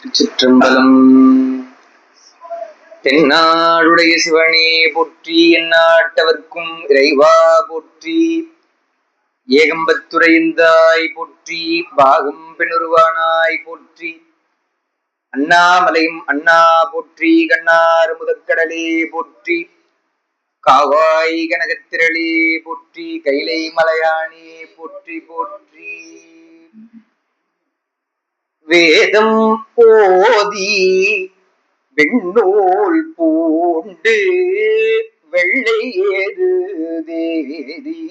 திருச்சிற்றம்பலம். தென்னாடுடைய சிவனே போற்றி, எந்நாட்டவர்க்கும் இறைவா போற்றி. ஏகம்பத்துரையந்தாய் போற்றி, பாகம் பெண்ணுருவானாய் போற்றி. அண்ணாமலையும் அண்ணா போற்றி, கண்ணாறு முதற்கடலே போற்றி. காவாய் கனகத்திரளே போற்றி, கைலை மலையானே போற்றி போற்றி. வேதம் போதி வெண்ணூல் பூண்டு வெள்ளை ஏறு தேதி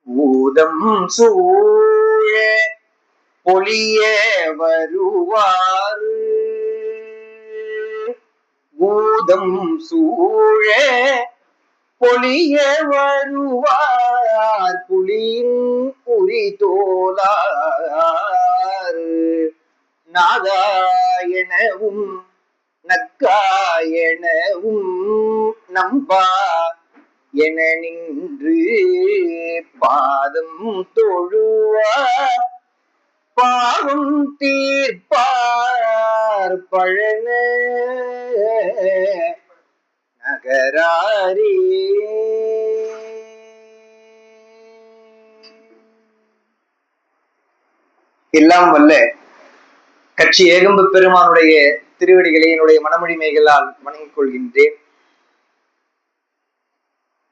ஊதம் சூழ பொலிய வருவார். ஊதம் சூழ பொலிய வருவார் புலியின் உரி தோலார். நாகாயனவும் நக்காயனவும் நம்பா என நின்று பாதம் தொழுவார் பாவம் தீர்ப்பார் பழன நகராரே. எல்லாம் வல்ல கட்சி ஏகம்ப பெருமானுடைய திருவடிகளை என்னுடைய மனமொழிமைகளால் வணங்கிக் கொள்கின்றேன்.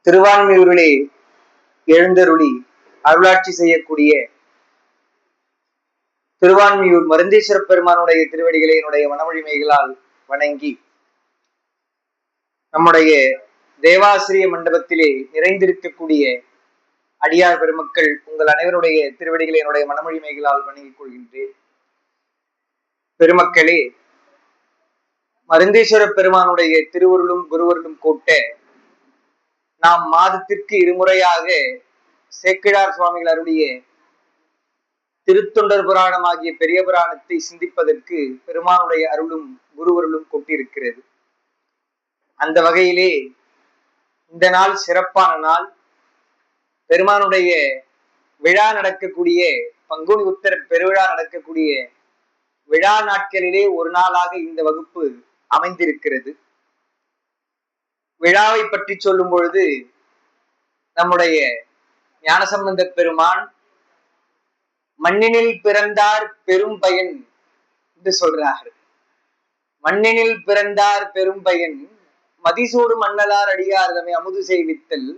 திருவான்மியூரிலே எழுந்தருளி அருளாட்சி செய்யக்கூடிய திருவான்மியூர் மருந்தீஸ்வர பெருமானுடைய திருவடிகளை என்னுடைய மனமொழிமைகளால் வணங்கி, நம்முடைய தேவாசிரிய மண்டபத்திலே நிறைந்திருக்கக்கூடிய அடியார் பெருமக்கள் உங்கள் அனைவருடைய திருவடிகளை என்னுடைய மனமொழிமைகளால் வணங்கிக் கொள்கின்றேன். பெருமக்களே, மருந்தீஸ்வர பெருமானுடைய திருவருளும் குருவருளும் கூட்ட நாம் மாதத்திற்கு இருமுறையாக சேக்கிழார் சுவாமிகள் அருளிய திருத்தொண்டர் புராணம் ஆகிய பெரிய புராணத்தை சிந்திப்பதற்கு பெருமானுடைய அருளும் குருவருளும் கொட்டிருக்கிறது. அந்த வகையிலே இந்த நாள் சிறப்பான நாள். பெருமானுடைய விழா நடக்கக்கூடிய பங்குனி உத்தர பெருவிழா நடக்கக்கூடிய விழா நாட்களிலே ஒரு நாளாக இந்த வகுப்பு அமைந்திருக்கிறது. விழாவை பற்றி சொல்லும் பொழுது நம்முடைய ஞானசம்பந்த பெருமான் மண்ணினில் பிறந்தார் பெரும் பயன் என்று சொல்றார்கள். மண்ணினில் பிறந்தார் பெரும் பயன் மதிசூடு மன்னலார் அடியார்தமை அமுது செய்வித்தல்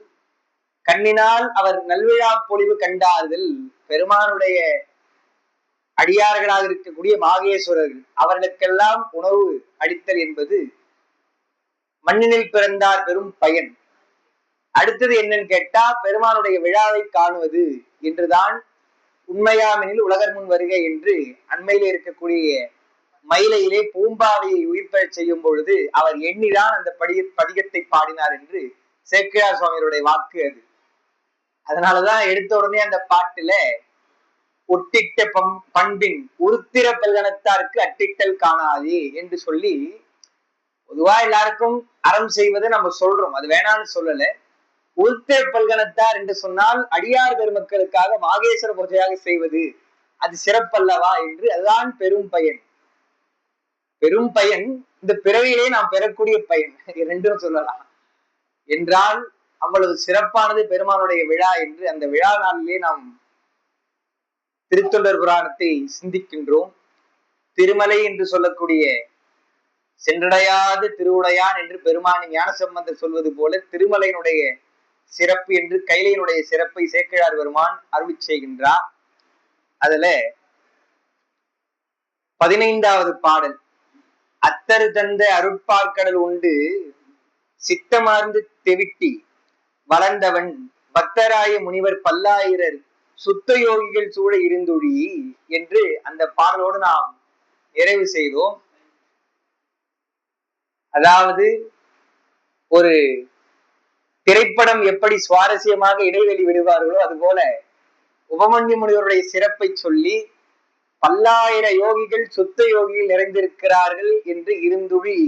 கண்ணினால் அவர் நல்விழா பொலிவு கண்டார்கள். பெருமானுடைய அடியார்களாக இருக்கக்கூடிய மாகேஸ்வரர்கள் அவர்களுக்கெல்லாம் உணவு அளித்தல் என்பது மண்ணினில் பிறந்தார் பெரும் பயன். அடுத்தது என்னன்னு கேட்டா, பெருமானுடைய விழாவை காணுவது என்றுதான். உண்மையாமெனில் உலகர் முன் வருக என்று அண்மையிலே இருக்கக்கூடிய மயிலையிலே பூம்பாவையை உயிர்ப்பெறச் செய்யும் பொழுது அவர் எண்ணிதான் அந்த பதிகத்தை பாடினார் என்று சேக்கிழார் சுவாமிகளுடைய வாக்கு அது. அதனாலதான் எடுத்த உடனே அந்த பாட்டுல ஒட்டிட்ட பண்பின் உருத்திர பல்கணத்தாருக்கு அட்டிட்டல் காணாதே என்று சொல்லி, பொதுவா எல்லாருக்கும் அறம் செய்வதை நம்ம சொல்றோம், அது வேணான்னு சொல்லல. உருத்திர பல்கணத்தார் என்று சொன்னால் அடியார் பெருமக்களுக்காக மாகேஸ்வர பூஜையாக செய்வது அது சிறப்பல்லவா என்று. அதுதான் பெரும் பயன். பெரும் பயன் இந்த பிறவியிலே நாம் பெறக்கூடிய பயன் ரெண்டும் சொல்லலாம் என்றால் அவ்வளவு சிறப்பானது பெருமானுடைய விழா என்று அந்த விழா நாளிலே நாம் திருத்தொண்டர் புராணத்தை சிந்திக்கின்றோம். திருமலை என்று சொல்லக்கூடிய சென்றடையாது திருவுடையான் என்று பெருமானின் ஞானசம்பந்தர் சொல்வது போல திருமலையினுடைய சிறப்பு என்று கைலையினுடைய சிறப்பை சேக்கிழார் பெருமான் அருளி செய்கின்றார். அதுல 15வது பாடல், அத்தரு தந்த அருட்பார்க்கடல் உண்டு சித்தமார்ந்து தெவிட்டி வளர்ந்தவன் பக்தராய முனிவர் பல்லாயிரர் சுத்த யோகிகள் சூழ இருந்துழி என்று அந்த பாடலோடு நாம் நிறைவு செய்தோம். அதாவது ஒரு திரைப்படம் எப்படி சுவாரஸ்யமாக இடைவெளி விடுவார்களோ அதுபோல உபமன்யு முனிவருடைய சிறப்பை சொல்லி பல்லாயிர யோகிகள் சுத்த யோகிகள் நிறைந்திருக்கிறார்கள் என்று இருந்துழி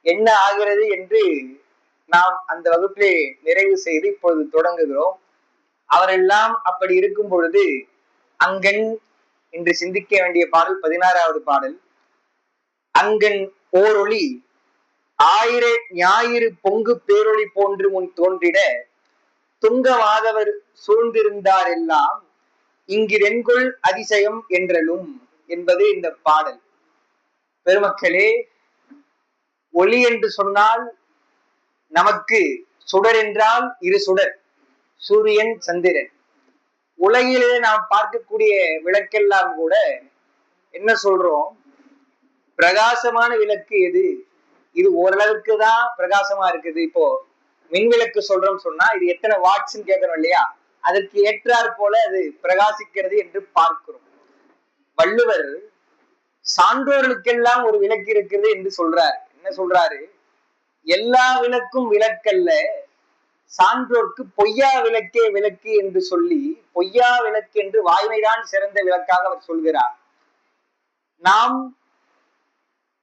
என்ன ஆகிறது என்று நாம் அந்த வகுப்பிலே நிறைவு செய்து இப்பொழுது தொடங்குகிறோம். அவரெல்லாம் அப்படி இருக்கும் பொழுது அங்கன் என்று சிந்திக்க வேண்டிய பாடல் 16வது பாடல். அங்கன் ஓரொளி ஆயிர ஞாயிறு பொங்கு பேரொளி போன்று முன் தோன்றிட துங்க மாதவர் சூழ்ந்திருந்தார் எல்லாம் இங்கிரென்கொள் அதிசயம் என்றலும் என்பது இந்த பாடல். பெருமக்களே, ஒளி என்று சொன்னால் நமக்கு சுடர் என்றால் இரு சுடர், சூரியன் சந்திரன். உலகிலே நாம் பார்க்கக்கூடிய விளக்கெல்லாம் கூட என்ன சொல்றோம்? பிரகாசமான விளக்கு எது? இது ஓரளவுக்கு தான் பிரகாசமா இருக்குது. இப்போ மின் விளக்கு சொல்றோம் சொன்னா இது எத்தனை வாட்ஸ்ன்னு கேட்கறோம் இல்லையா? அதற்கு ஏற்றாற் போல அது பிரகாசிக்கிறது என்று பார்க்கிறோம். வள்ளுவர் சான்றோர்களுக்கெல்லாம் ஒரு விளக்கு இருக்கிறது என்று சொல்றாரு. என்ன சொல்றாரு? எல்லா விளக்கும் விளக்கல்ல, சான்றோர்க்கு பொய்யா விளக்கே விளக்கு என்று சொல்லி, பொய்யா விளக்கு என்று வாய்மைதான் சிறந்த விளக்காக அவர் சொல்கிறார். நாம்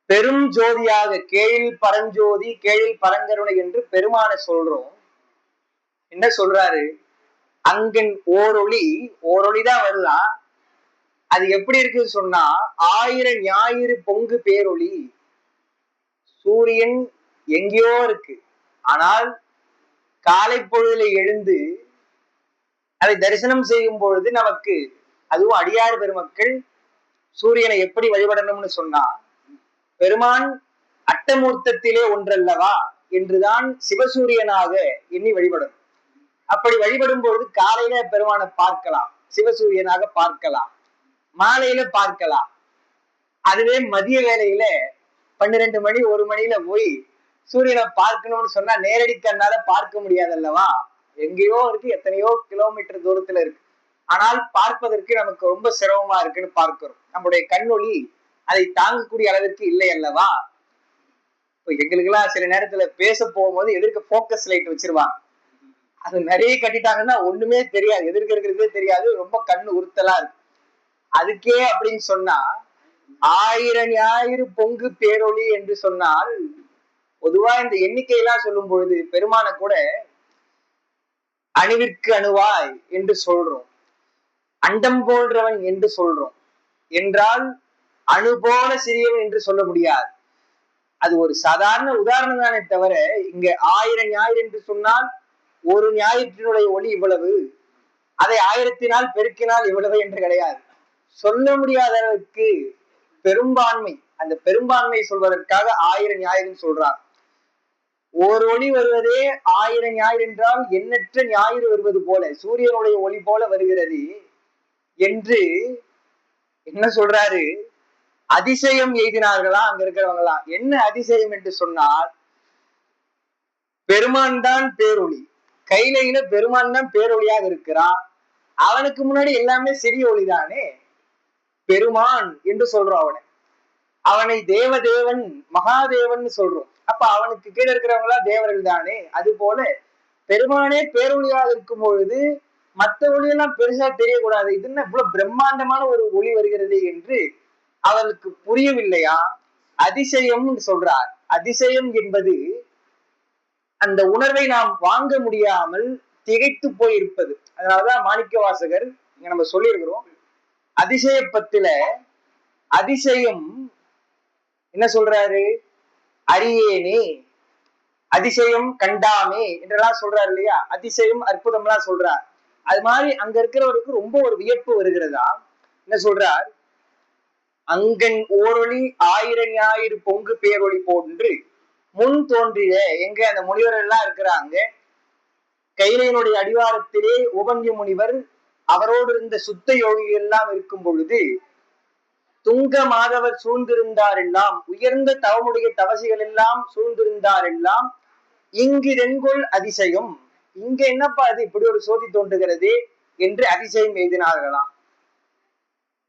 பெரும் ஜோதியாக கேழில் பரஞ்சோதி கேழில் பரங்கருணை என்று பெருமான சொல்றோம். என்ன சொல்றாரு? அங்கன் ஓரொளி, ஓரொளிதான் வருதா. அது எப்படி இருக்குன்னு சொன்னா, ஆயிர ஞாயிறு பொங்கு பேரொளி. சூரியன் எங்கேயோ இருக்கு, ஆனால் காலை பொழுதுல எழுந்து அதை தரிசனம் செய்யும் பொழுது நமக்கு, அதுவும் அடியார் பெருமக்கள் சூரியனை எப்படி வழிபடணும்னு சொன்னா, பெருமான் அட்டமூர்த்தத்திலே ஒன்றல்லவா என்றுதான் சிவசூரியனாக எண்ணி வழிபடும். அப்படி வழிபடும் பொழுது காலையில பெருமானை பார்க்கலாம், சிவசூரியனாக பார்க்கலாம், மாலையில பார்க்கலாம். அதுவே மதிய வேளையில 12 மணி 1 மணியில போய் சூரியனை பார்க்கணும்னு சொன்னா நேரடி கண்ணால பார்க்க முடியாது அல்லவா? எங்கேயோ இருக்கு, எத்தனையோ கிலோமீட்டர் தூரத்துல இருக்கு. ஆனால் பார்ப்பதற்கு நமக்கு ரொம்ப சிரமமா இருக்குன்னு பார்க்கிறோம். நம்முடைய கண்ணொளி அதை தாங்கக்கூடிய அளவிற்கு இல்லை அல்லவா? இப்போ எங்களுக்கெல்லாம் சில நேரத்துல பேச போகும்போது எதிர்க்க போக்கஸ் லைட் வச்சிருவாங்க. அது நிறைய கட்டிட்டாங்கன்னா ஒண்ணுமே தெரியாது, எதிர்க்க இருக்கிறதே தெரியாது, ரொம்ப கண்ணு உறுத்தலா இருக்கு. அதுக்கே அப்படின்னு சொன்னா ஆயிர ஞாயிறு பொங்கு பேரொளி என்று சொன்னால், பொதுவா இந்த எண்ணிக்கையெல்லாம் சொல்லும் பொழுது பெருமான கூட அணுவிற்கு அணுவாய் என்று சொல்றோம், அண்டம் போன்றவன் என்று சொல்றோம். என்றால் அணு போல சிறியவன் என்று சொல்ல முடியாது. அது ஒரு சாதாரண உதாரணம் தானே தவிர, இங்க ஆயிர ஞாயிறு என்று சொன்னால் ஒரு ஞாயிற்றினுடைய ஒளி இவ்வளவு, அதை 1000 பெருக்கினால் இவ்வளவு என்று கிடையாது. சொல்ல முடியாத அளவுக்கு பெரும்பான்மை, அந்த பெரும்பான்மை சொல்வதற்காக ஆயிர ஞாயிறுன்னு சொல்றார். ஒரு ஒளி வருவதே ஆயிர ஞாயிறு என்றால் எண்ணற்ற ஞாயிறு வருவது போல, சூரியனுடைய ஒளி போல வருகிறது என்று என்ன சொல்றாரு? அதிசயம் எய்தினார்களா அங்க இருக்கிறவங்களாம். என்ன அதிசயம் என்று சொன்னால், பெருமான் தான் பேரொளி, கைலையில பெருமான் தான் பேரொளியாக இருக்கிறான். அவனுக்கு முன்னாடி எல்லாமே சிறிய ஒளிதானே. பெருமான் என்று சொல்றோம் அவனை, அவனை தேவதேவன் மகாதேவன் சொல்றோம். அப்ப அவனுக்கு கீழே இருக்கிறவங்களா தேவர்கள் தானே. அது போல பெருமானே பேரொளியாக இருக்கும் பொழுது மற்ற ஒளியெல்லாம் பெருசா தெரியக்கூடாது, இது என்ன இவ்வளவு பிரம்மாண்டமான ஒரு ஒளி வருகிறது என்று அவனுக்கு புரியவில்லையா? அதிசயம் சொல்றார். அதிசயம் என்பது அந்த உணர்வை நாம் வாங்க முடியாமல் திகைத்து போயிருப்பது. அதனாலதான் மாணிக்க வாசகர் இங்க நம்ம சொல்லியிருக்கிறோம், அதிசயப்பத்துல அதிசயம் என்ன சொல்றாரு? அறியேனே, அதிசயம் கண்டாமே என்றெல்லாம் சொல்றாரு இல்லையா? அதிசயம் அற்புதம் எல்லாம் சொல்றார். அது மாதிரி அங்க இருக்கிறவருக்கு ரொம்ப ஒரு வியப்பு வருகிறதா. என்ன சொல்றார்? அங்கன் ஓரொளி ஆயிர ஞாயிறு பொங்கு பேரொளி போன்று முன் தோன்றிய, எங்க அந்த முனிவர்கள் எல்லாம் இருக்கிறாங்க. கைலையினுடைய அடிவாரத்திலே உபங்கி முனிவர் அவரோடு இருந்த சுத்த யோகிகள் எல்லாம் இருக்கும் பொழுது, துங்க மாதவர் சூழ்ந்திருந்தார் எல்லாம், உயர்ந்த தவமுடைய தவசிகள் எல்லாம் சூழ்ந்திருந்தார் எல்லாம், இங்கு ரெங்கொள் அதிசயம், இங்க என்னப்பா அது இப்படி ஒரு சோதி தோன்றுகிறது என்று அதிசயம் எழுதினார்களாம்.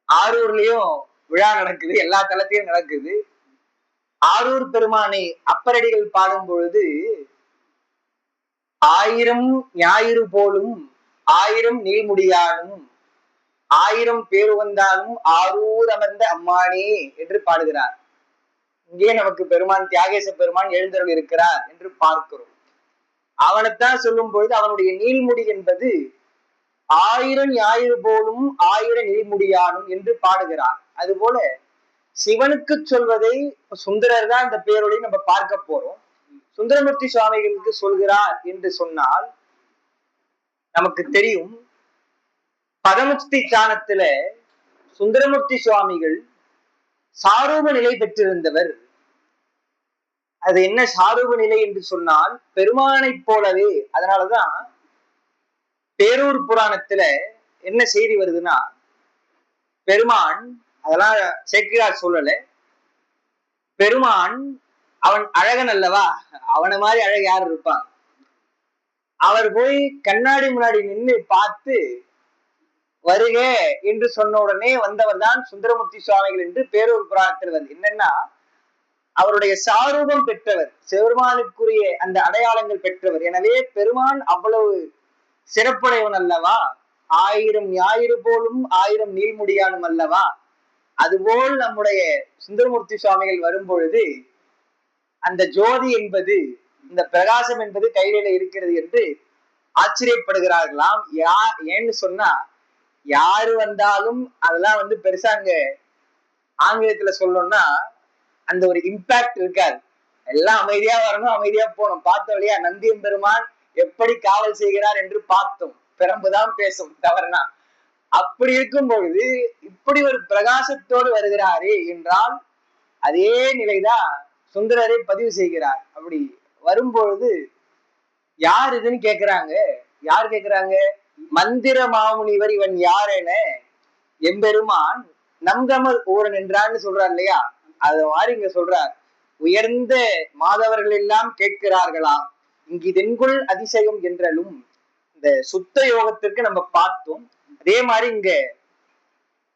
ஆரூர்லயும் விழா நடக்குது, எல்லா தளத்திலும் நடக்குது. ஆரூர் பெருமானை அப்பரடிகள் பாடும் பொழுது, ஆயிரம் ஞாயிறு போலும் ஆயிரம் நீள்முடியானும் ஆயிரம் பேரு வந்தாலும் ஆரூர் அமர்ந்த அம்மானே என்று பாடுகிறார். இங்கே நமக்கு பெருமான் தியாகேச பெருமான் எழுந்தருள் இருக்கிறார் என்று பார்க்கிறோம். அவனைத்தான் சொல்லும் பொழுது அவனுடைய நீள்முடி என்பது 1000 ஞாயிறு போலும் 1000 நீள்முடியானும் என்று பாடுகிறார். அதுபோல சிவனுக்கு சொல்வதை சுந்தரர் தான் இந்த பேரொழி நம்ம பார்க்க போறோம். சுந்தரமூர்த்தி சுவாமிகளுக்கு சொல்கிறார் என்று சொன்னால் நமக்கு தெரியும், பதமுக்தி ஸ்தானத்துல சுந்தரமூர்த்தி சுவாமிகள் சாரூப நிலை பெற்றிருந்தவர். அது என்ன சாரூப நிலை என்று சொன்னால் பெருமானை போலவே. அதனாலதான் பேரூர் புராணத்துல என்ன செய்தி வருதுன்னா, பெருமான், அதெல்லாம் சேக்கிழார் சொல்லல, பெருமான் அவன் அழகன் அல்லவா, அவனை மாதிரி அழகு யார் இருப்பான்? அவர் போய் கண்ணாடி முன்னாடி நின்று பார்த்து வருக என்று சொன்ன உடனே வந்தவர் தான் சுந்தரமூர்த்தி சுவாமிகள் என்று பேரூர் புராணத்தில் வந்து. என்னன்னா, அவருடைய சாரூபம் பெற்றவர், பெருமானுக்குரிய அந்த அடையாளங்கள் பெற்றவர். எனவே பெருமான் அவ்வளவு சிறப்புடையவன் அல்லவா, 1000 ஞாயிறு போலும் 1000 நீள்முடியானும் அல்லவா. அதுபோல் நம்முடைய சுந்தரமூர்த்தி சுவாமிகள் வரும் பொழுது அந்த ஜோதி என்பது, இந்த பிரகாசம் என்பது கையில இருக்கிறது என்று ஆச்சரியப்படுகிறார்களாம். ஏன்னு சொன்னா, யாரு வந்தாலும் அதெல்லாம் வந்து பெருசா அங்க ஆங்கிலத்துல சொல்லணும்னா அந்த ஒரு இம்பாக்ட் இருக்காது. எல்லாம் அமைதியா வரணும், அமைதியா போகணும். பார்த்த வழியா நந்தியம் பெருமான் எப்படி காவல் செய்கிறார் என்று பார்த்தோம். பிரம்புதான் பேசும் தவறுனா. அப்படி இருக்கும் பொழுது இப்படி ஒரு பிரகாசத்தோடு வருகிறாரே என்றால் அதே நிலைதான் சுந்தரரை பதிவு செய்கிறார். அப்படி வரும்பொழுது யார் இதுன்னு கேக்குறாங்க. யார் கேக்குறாங்க? மந்திர மாமுனிவர் இவன் யார் என எம்பெருமான் நம்தமர் ஊரன் என்றான்னு சொல்றார் இல்லையா. அது மாதிரி இங்க சொல்றார், உயர்ந்த மாதவர்கள் எல்லாம் கேட்கிறார்களாம் இங்கு தென்குள் அதிசயம் என்றாலும். இந்த சுத்த யோகத்திற்கு நம்ம பார்த்தோம். அதே மாதிரி இங்க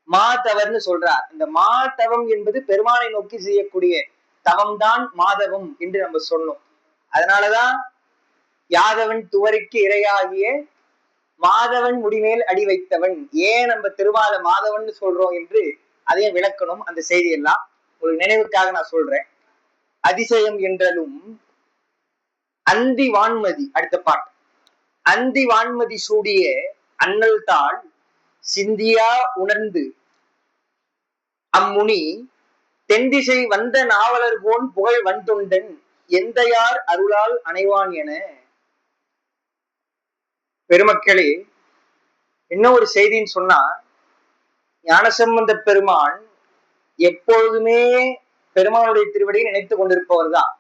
மாதவர்னு சொல்றார். இந்த மாதவம் என்பது பெருமானை நோக்கி செய்யக்கூடிய தவம் தான் மாதவம் என்று நம்ம சொன்னோம். அதனாலதான் யாதவன் துவரிக்கு இரையாகிய மாதவன் முடிமேல் அடி வைத்தவன். ஏன் நம்ம திருமால மாதவன் சொல்றோம் என்று அதையும் விளக்கணும். அந்த செய்தியெல்லாம் ஒரு நினைவுக்காக நான் சொல்றேன். அதிசயம் என்றாலும் அந்தி வான்மதி, அடுத்த பாட்டு. அந்தி வான்மதி சூடிய அண்ணல் தாள் சிந்தியா உணர்ந்து அம்முனி தென்திசை வந்த நாவலர் போன் புகழ் வந்தொண்டன் எந்தையார் அருளால் அணைவான் என. பெருமக்களே, என்ன ஒரு செய்தின்னு சொன்னா, ஞானசம்பந்த பெருமான் எப்பொழுதுமே பெருமானுடைய திருவடியை நினைத்து கொண்டிருப்பவர் தான்.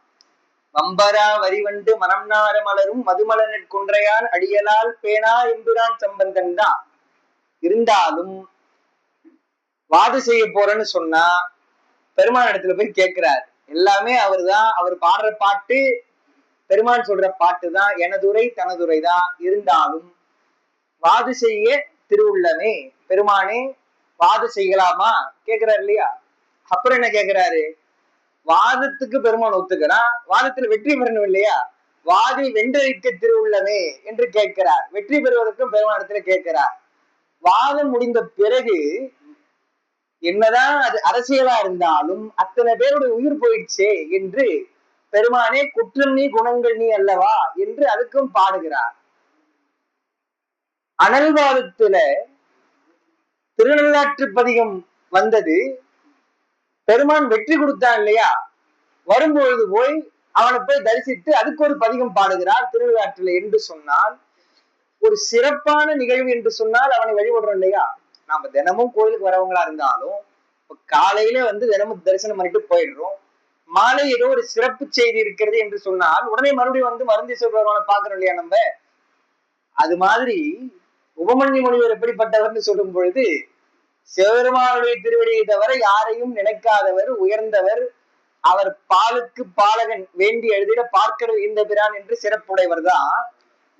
வம்பரா வரிவண்டு மனம் நார மலரும் மதுமலன் குன்றையான் அடியலால் பேனா எம்புரான் சம்பந்தன் தான். இருந்தாலும் வாது செய்ய போறேன்னு சொன்னா பெருமான் இடத்துல போய் கேட்கிறார். எல்லாமே அவர் தான். அவர் பாடுற பாட்டு, பெருமான் சொல்ற பாட்டு தான், எனதுரை தனதுரை தான். இருந்தாலும் வாது செய்ய திருவுள்ளமே, பெருமானே வாது செய்யலாமா கேட்கிறார் இல்லையா. அப்புறம் என்ன கேட்கிறாரு? வாதத்துக்கு பெருமான் ஒத்துக்கிறான், வாதத்துல வெற்றி பெறணும் இல்லையா. வாதி வென்றழிக்க திருவுள்ளமே என்று கேட்கிறார். வெற்றி பெறுவதற்கும் பெருமானத்துல கேட்கிறார். வாதம் முடிந்த பிறகு என்னதான் அது அரசியலா இருந்தாலும் அத்தனை பேருடைய உயிர் போயிடுச்சே என்று பெருமானே குற்றம் நீ குணங்கள் நீ அல்லவா என்று அதுக்கும் பாடுகிறார். அனல்வாதத்துல திருநள்ளாற்று பதிகம் வந்தது, பெருமான் வெற்றி கொடுத்தான் இல்லையா. வரும்பொழுது போய் அவனை போய் தரிசித்து அதுக்கு ஒரு பதிகம் பாடுகிறார் திருநள்ளாற்றுல என்று சொன்னால் ஒரு சிறப்பான நிகழ்வு என்று சொன்னால் அவனை வழிபடுறோம் இல்லையா. நாம தினமும் கோயிலுக்கு வரவங்களா இருந்தாலும் காலையில வந்து தினமும் தரிசனம் பண்ணிட்டு போயிடுறோம். மாலை ஏதோ ஒரு சிறப்பு செய்தி இருக்கிறது என்று சொன்னால் உடனே மறுபடியும் வந்து மருந்தீஸ்வரர் பெருமானை பாக்குறோம் இல்லையா நம்ம. அது மாதிரி உபமன்யு முனிவர் எப்படிப்பட்டவர்னு சொல்லும் பொழுது, சிவபெருமானுடைய திருவடியை தவிர யாரையும் நினைக்காதவர், உயர்ந்தவர், அவர் பாலுக்கு பாலகன் வேண்டி எழுதிட பார்க்கிறது இந்த பிரான் என்று சிறப்புடையவர் தான்.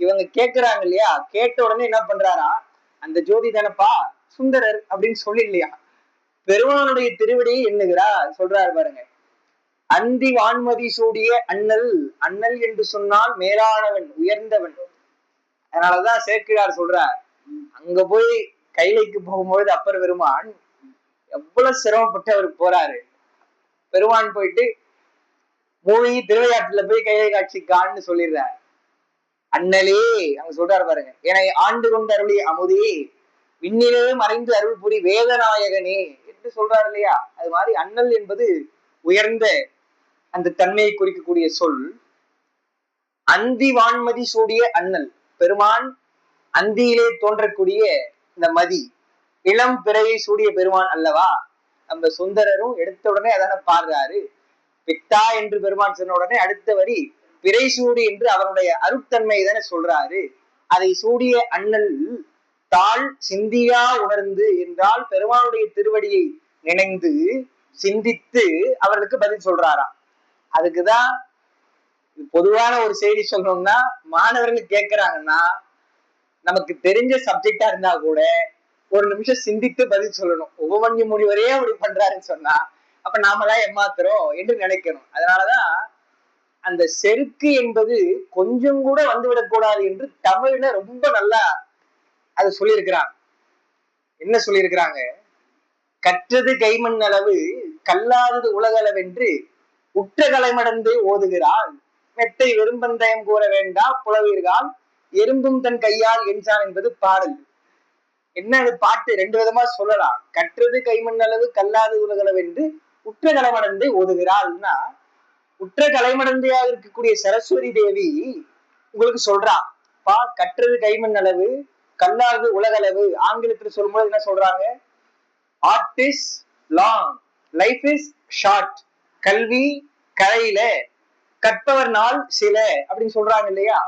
இவங்க கேட்கிறாங்க இல்லையா, கேட்ட உடனே என்ன பண்றாரா, அந்த ஜோதி தானப்பா சுந்தரர் அப்படின்னு சொல்லி இல்லையா பெருமானுடைய திருவடியை எண்ணுகிறார். சொல்றாரு பாருங்க, அந்தி வான்மதி சூடிய அண்ணல். அண்ணல் என்று சொன்னால் மேலானவன், உயர்ந்தவன். அதனாலதான் சேக்கிழார் சொல்றார், அங்க போய் கைலைக்கு போகும்பொழுது அப்பர் பெருமான் எவ்வளவு சிரமப்பட்டு அவர் போறாரு. பெருமான் போயிட்டு மூழ்கி திருவிளையாட்டுல போய் கைலை காட்சி கான்னு சொல்லிடுறார். அண்ணலே அங்க சொல்றாரு பாருங்க, என ஆண்டு கொண்ட அருளி அமுதே விண்ணிலே மறைந்து அருள் புரி வேதநாயகனே என்று சொல்றாரு இல்லையா. அது மாதிரி அண்ணல் என்பது உயர்ந்த அந்த தன்மையை குறிக்கக்கூடிய சொல். அந்தி வான்மதி சூடிய அண்ணல் பெருமான், அந்தியிலே தோன்றக்கூடிய இந்த மதி இளம் பிறையை சூடிய பெருமான் அல்லவா. நம்ம சுந்தரரும் எடுத்த உடனே அதான பாடுறாரு. பித்தா என்று பெருமான் சொன்ன உடனே அடுத்த வரி பிறை சூடி என்று அவருடைய அருட்தன்மை தானே சொல்றாரு. அதை சூடிய அண்ணல் தாள் சிந்தியா உணர்ந்து என்றால் பெருமானுடைய திருவடியை நினைந்து சிந்தித்து அவர்களுக்கு பதில் சொல்றாராம். அதுக்குதான் பொதுவான ஒரு செய்தி சொல்லணும்னா, மாணவர்கள் கேட்கிறாங்கன்னா நமக்கு தெரிஞ்ச சப்ஜெக்டா இருந்தா கூட ஒரு நிமிஷம் சிந்தித்து பதில் சொல்லணும். உபமன்யு முனிவரே அப்படி பண்றாருன்னு சொன்னா அப்ப நாமெல்லாம் ஏமாத்துறோம் என்று நினைக்கணும். அதனாலதான் அந்த செருக்கு என்பது கொஞ்சம் கூட வந்துவிடக்கூடாது என்று தமிழ்ல ரொம்ப நல்லா அது சொல்லியிருக்கிறாங்க. என்ன சொல்லியிருக்கிறாங்க? கற்றது கைமண் அளவு கல்லாதது உலகளவென்று உற்ற கலைமடந்து ஓதுகிறாள் மெத்தை வெறும்பந்தயம் கூற வேண்டா புலவீர்கள் எறும்பும் தன் கையால் என்சான் என்பது பாடல். என்ன அது பாட்டு ரெண்டு விதமா சொல்லலாம். கற்றது கைமண் அளவு கல்லாதது உலகளவென்று உற்ற கலைமடந்தை ஓதுகிறாள்னா, உற்ற கலைமடந்தையாக இருக்கக்கூடிய சரஸ்வதி தேவி உங்களுக்கு சொல்றா, பா கற்றது கைமண் அளவு கல்லாதது உலகளவு. ஆங்கிலத்தில் சொல்லும்போது என்ன சொல்றாங்க? Art is long, life is short. கல்வி கரையில, கற்பவர் நாள் சில அப்படின்னு சொல்றாங்க இல்லையா.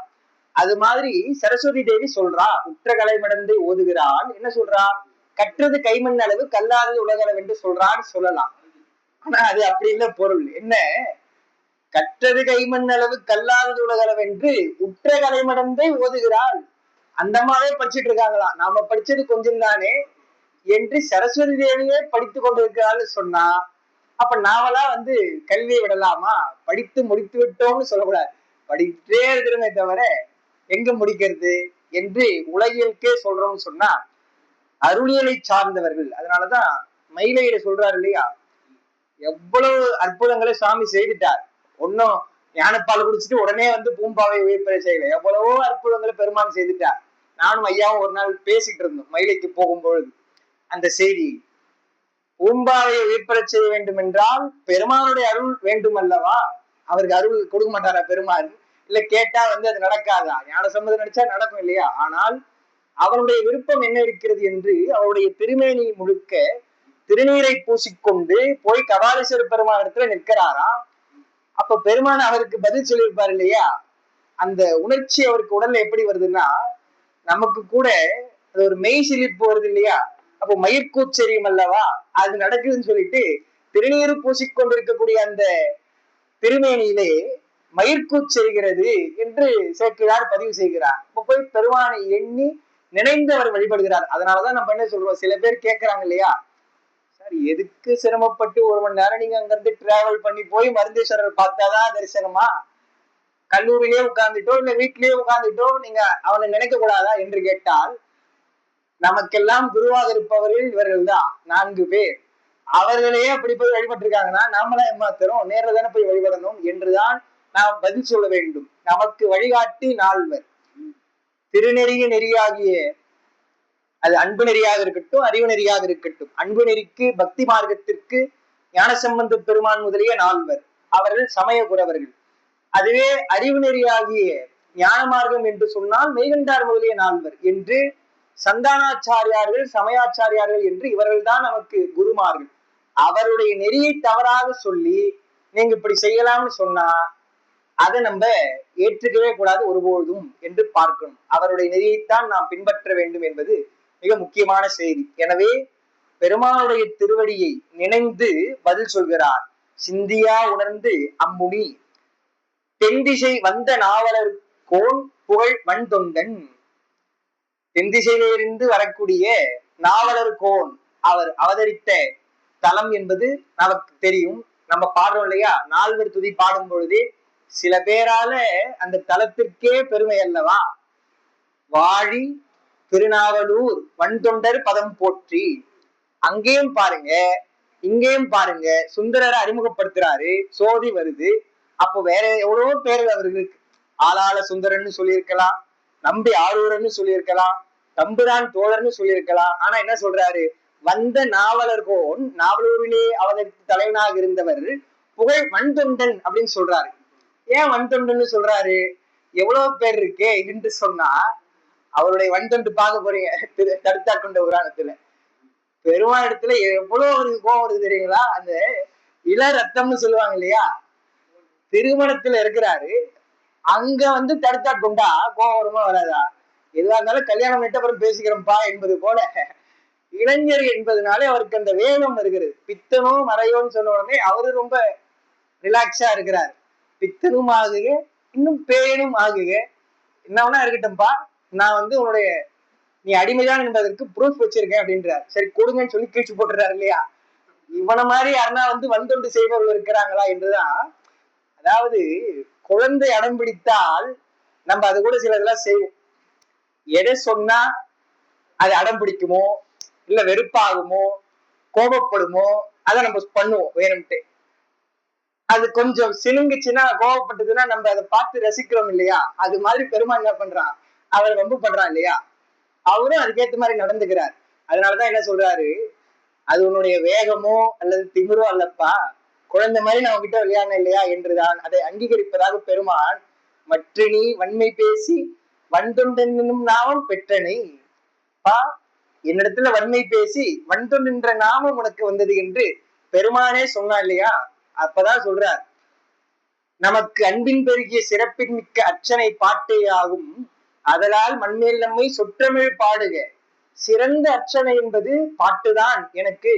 அது மாதிரி சரஸ்வதி தேவி சொல்றா, உற்ற கலைமடந்தை ஓதுகிறாள். என்ன சொல்றா? கற்றது கைமண் அளவு கல்லாதது உலகளவு என்று சொல்றான்னு சொல்லலாம். ஆனா அது அப்படி இல்லை பொருள். என்ன? கற்றது கைமண் அளவு கல்லாதது உலகளவு என்று உற்ற கலைமடந்தை ஓதுகிறாள். அந்த மாதிரி படிச்சுட்டு இருக்காங்களாம். நாம படிச்சது கொஞ்சம் தானே என்று சரஸ்வதி தேவியே படித்து கொண்டிருக்கிறாள்னு சொன்னா அப்ப நாமெல்லாம் கல்வியை விடலாமா? படித்து முடித்து விட்டோம்னு சொல்லக்கூடாது. படித்தே இருக்கிறோமே தவிர எங்க முடிக்கிறது என்று உலகியலுக்கே சொல்றோம்னு சொன்னா அருளியலை சார்ந்தவர்கள். அதனாலதான் மயிலையில சொல்றாரு இல்லையா, எவ்வளவு அற்புதங்களை சுவாமி செய்துட்டார். ஒன்னும் ஞானப்பால் குடிச்சிட்டு உடனே பூம்பாவை உயிர்ப்பறை செய்யல. எவ்வளவோ அற்புதங்களை பெருமான் செய்துட்டார். நானும் ஐயாவும் ஒரு நாள் பேசிட்டு இருந்தோம் மயிலைக்கு போகும்பொழுது அந்த செய்தி. பூம்பாவையை உயிர்ப்பறை செய்ய வேண்டும் என்றால் பெருமானுடைய அருள் வேண்டும் அல்லவா. அவருக்கு அருள் கொடுக்க மாட்டாரா பெருமான்? இல்ல கேட்டா அது நடக்காதா? ஞான சம்பந்தம் நினைச்சா நடக்கும் இல்லையா. ஆனால் அவருடைய விருப்பம் என்ன இருக்கிறது என்று அவருடைய திருமேனி முழுக்க திருநீரை பூசிக்கொண்டு போய் கபாலீஸ்வர பெருமான் இடத்துல நிற்கிறாரா. அப்ப பெருமான் அவருக்கு பதில் சொல்லியிருப்பார் இல்லையா. அந்த உணர்ச்சி அவருக்கு உடல்ல எப்படி வருதுன்னா, நமக்கு கூட அது ஒரு மெய் சிலிப்பு வருது இல்லையா. அப்போ மயிர்கூச்சரியம் அல்லவா அது நடக்குதுன்னு சொல்லிட்டு திருநீரு பூசிக்கொண்டிருக்கக்கூடிய அந்த திருமேனியிலே மயிர்கூச்செறிகிறது என்று சேர்க்கிறார், பதிவு செய்கிறார். இப்ப போய் பெருமானை எண்ணி நினைந்து அவர் வழிபடுகிறார். அதனாலதான் நம்ம என்ன சொல்றோம், சில பேர் கேட்கிறாங்க இல்லையா, சார் எதுக்கு சிரமப்பட்டு 1 மணி நேரம் நீங்க அங்க இருந்து டிராவல் பண்ணி போய் மருந்தீஸ்வரர் பார்த்தாதான் தரிசனமா? கல்லூரியிலே உட்கார்ந்துட்டோ இல்ல வீட்டிலேயே உட்கார்ந்துட்டோ நீங்க அவனை நினைக்க கூடாதா என்று கேட்டால், நமக்கெல்லாம் குருவாக இருப்பவர்கள் இவர்கள் தான் 4 பேர். அவர்களையே அப்படி போய் வழிபட்டிருக்காங்கன்னா நாமெல்லாம் ஏமாத்துறோம், நேரில் தானே போய் வழிபடணும் என்றுதான் நாம் பதில் சொல்ல வேண்டும். நமக்கு வழிகாட்டி 4வர். திருநெறிய நெறியாகிய, அது அன்பு நெறியாக இருக்கட்டும் அறிவு நெறியாக இருக்கட்டும், அன்பு நெறிக்கு பக்தி மார்க்கத்திற்கு ஞானசம்பந்த பெருமான் முதலிய 4வர், அவர்கள் சமய குரவர்கள். அதுவே அறிவு நெறியாகிய ஞான மார்க்கம் என்று சொன்னால் மெய்கண்டார் முதலிய 4வர் என்று சந்தானாச்சாரியார்கள் சமயாச்சாரியார்கள் என்று இவர்கள் தான் நமக்கு குருமார்கள். அவருடைய நெறியை தவறாக சொல்லி நீங்க இப்படி செய்யலாம்னு சொன்னா அதை நம்ம ஏற்றுக்கவே கூடாது ஒருபோதும் என்று பார்க்கணும். அவருடைய நெறியைத்தான் நாம் பின்பற்ற வேண்டும் என்பது மிக முக்கியமான செய்தி. எனவே பெருமானுடைய திருவடியை நினைந்து பதில் சொல்கிறார். சிந்தியா உணர்ந்து அம்முனி தென்திசை வந்த நாவலர் கோன் புகழ் மண் தொண்டன். தென்திசையிலிருந்து வரக்கூடிய நாவலர் கோன் அவர் அவதரித்த தலம் என்பது நமக்கு தெரியும். நம்ம பாடுறோம் இல்லையா, 4வர் துதி பாடும் பொழுது சில பேரால அந்த தலத்திற்கே பெருமை அல்லவா. வாழி திருநாவலூர் வன்தொண்டர் பதம் போற்றி. அங்கேயும் பாருங்க இங்கேயும் பாருங்க, சுந்தரரை அறிமுகப்படுத்துறாரு, சோதி வருது. அப்போ வேற எவ்வளவோ பேர்கள் அவர்களுக்கு ஆளாள சுந்தரன்னு சொல்லியிருக்கலாம், நம்பி ஆரூரன்னு சொல்லியிருக்கலாம், தம்புரான் தோழர்னு சொல்லியிருக்கலாம். ஆனா என்ன சொல்றாரு? வந்த நாவலர்கோன், நாவலூரிலே அவதற்கு தலைவனாக இருந்தவர் புகழ் வன்தொண்டன் அப்படின்னு சொல்றாரு. ஏன் வன்தொண்டன்னு சொல்றாரு? எவ்வளவு பேர் இருக்கே என்று சொன்னா அவருடைய வன்தொண்டு பார்க்க போறீங்க தடுத்தாட்கொண்ட புராணத்துல. பெருமாள் இடத்துல எவ்வளவு ஒரு கோவம் வருது தெரியுங்களா? அந்த இள ரத்தம்னு சொல்லுவாங்க இல்லையா, திருமணத்துல இருக்கிறாரு, அங்க வந்து தடுத்தாட்கொண்டா கோவம் வருமா வராதா? எதுவா இருந்தாலும் கல்யாணம் பண்ணிட்டு அப்புறம் பேசிக்கிறோம்ப்பா என்பது போல இளைஞர் என்பதனாலே அவருக்கு அந்த வேகம் வருகிறது. பித்தனோ மறையோன்னு சொன்ன உடனே அவரு ரொம்ப ரிலாக்ஸா இருக்கிறார். பித்தனும் ஆகுக, இன்னும் பேயனும் ஆகுக, என்னன்னா இருக்கட்டும்பா, நான் வந்து உன்னுடைய நீ அடிமைதான் என்பதற்கு ப்ரூஃப் வச்சிருக்கேன் அப்படின்றார். சரி கொடுங்கன்னு சொல்லி கீழ்ச்சி போட்டுறாரு இல்லையா? இவனை மாதிரி யாருன்னா வந்து வந்தொண்டு செய்பவர்கள் இருக்கிறாங்களா என்றுதான். அதாவது குழந்தை அடம் பிடித்தால் நம்ம அது கூட சிலதெல்லாம் செய்வோம். எதை சொன்னா அது அடம் பிடிக்குமோ, இல்ல வெறுப்பாகுமோ, கோபப்படுமோ, அதை நம்ம பண்ணுவோம் வேணும்ட்டு. அது கொஞ்சம் சினுங்குச்சுன்னா, கோபப்பட்டதுன்னா நம்ம அதை பார்த்து ரசிக்கிறோம் இல்லையா? அது மாதிரி பெருமாள் என்ன பண்றான், அவர் வம்பு பண்றான் இல்லையா? அவரும் அதுக்கேற்ற மாதிரி நடந்துக்கிறார். அதனாலதான் என்ன சொல்றாரு, அது உன்னுடைய வேகமோ அல்லது திமிரோ அல்லப்பா, குழந்தை மாதிரி நான் உங்ககிட்ட விளையாடணும் இல்லையா என்றுதான் அதை அங்கீகரிப்பதாக பெருமான் மற்றினி வன்மை பேசி வன்தொண்டென்னும் நாமம் பெற்றனை பா, என்னிடத்துல வன்மை பேசி வன்தொண்டென்ற நாமம் உனக்கு வந்தது என்று பெருமானே சொன்னா இல்லையா? அப்பதான் சொல்றார், நமக்கு அன்பின் பெருகிய சிறப்பின் மிக்க அர்ச்சனை பாட்டே ஆகும், அதலால் மண்மேல் நம்மை சொற்றமிழ் பாடுக. சிறந்த அர்ச்சனை என்பது பாட்டுதான் எனக்கு.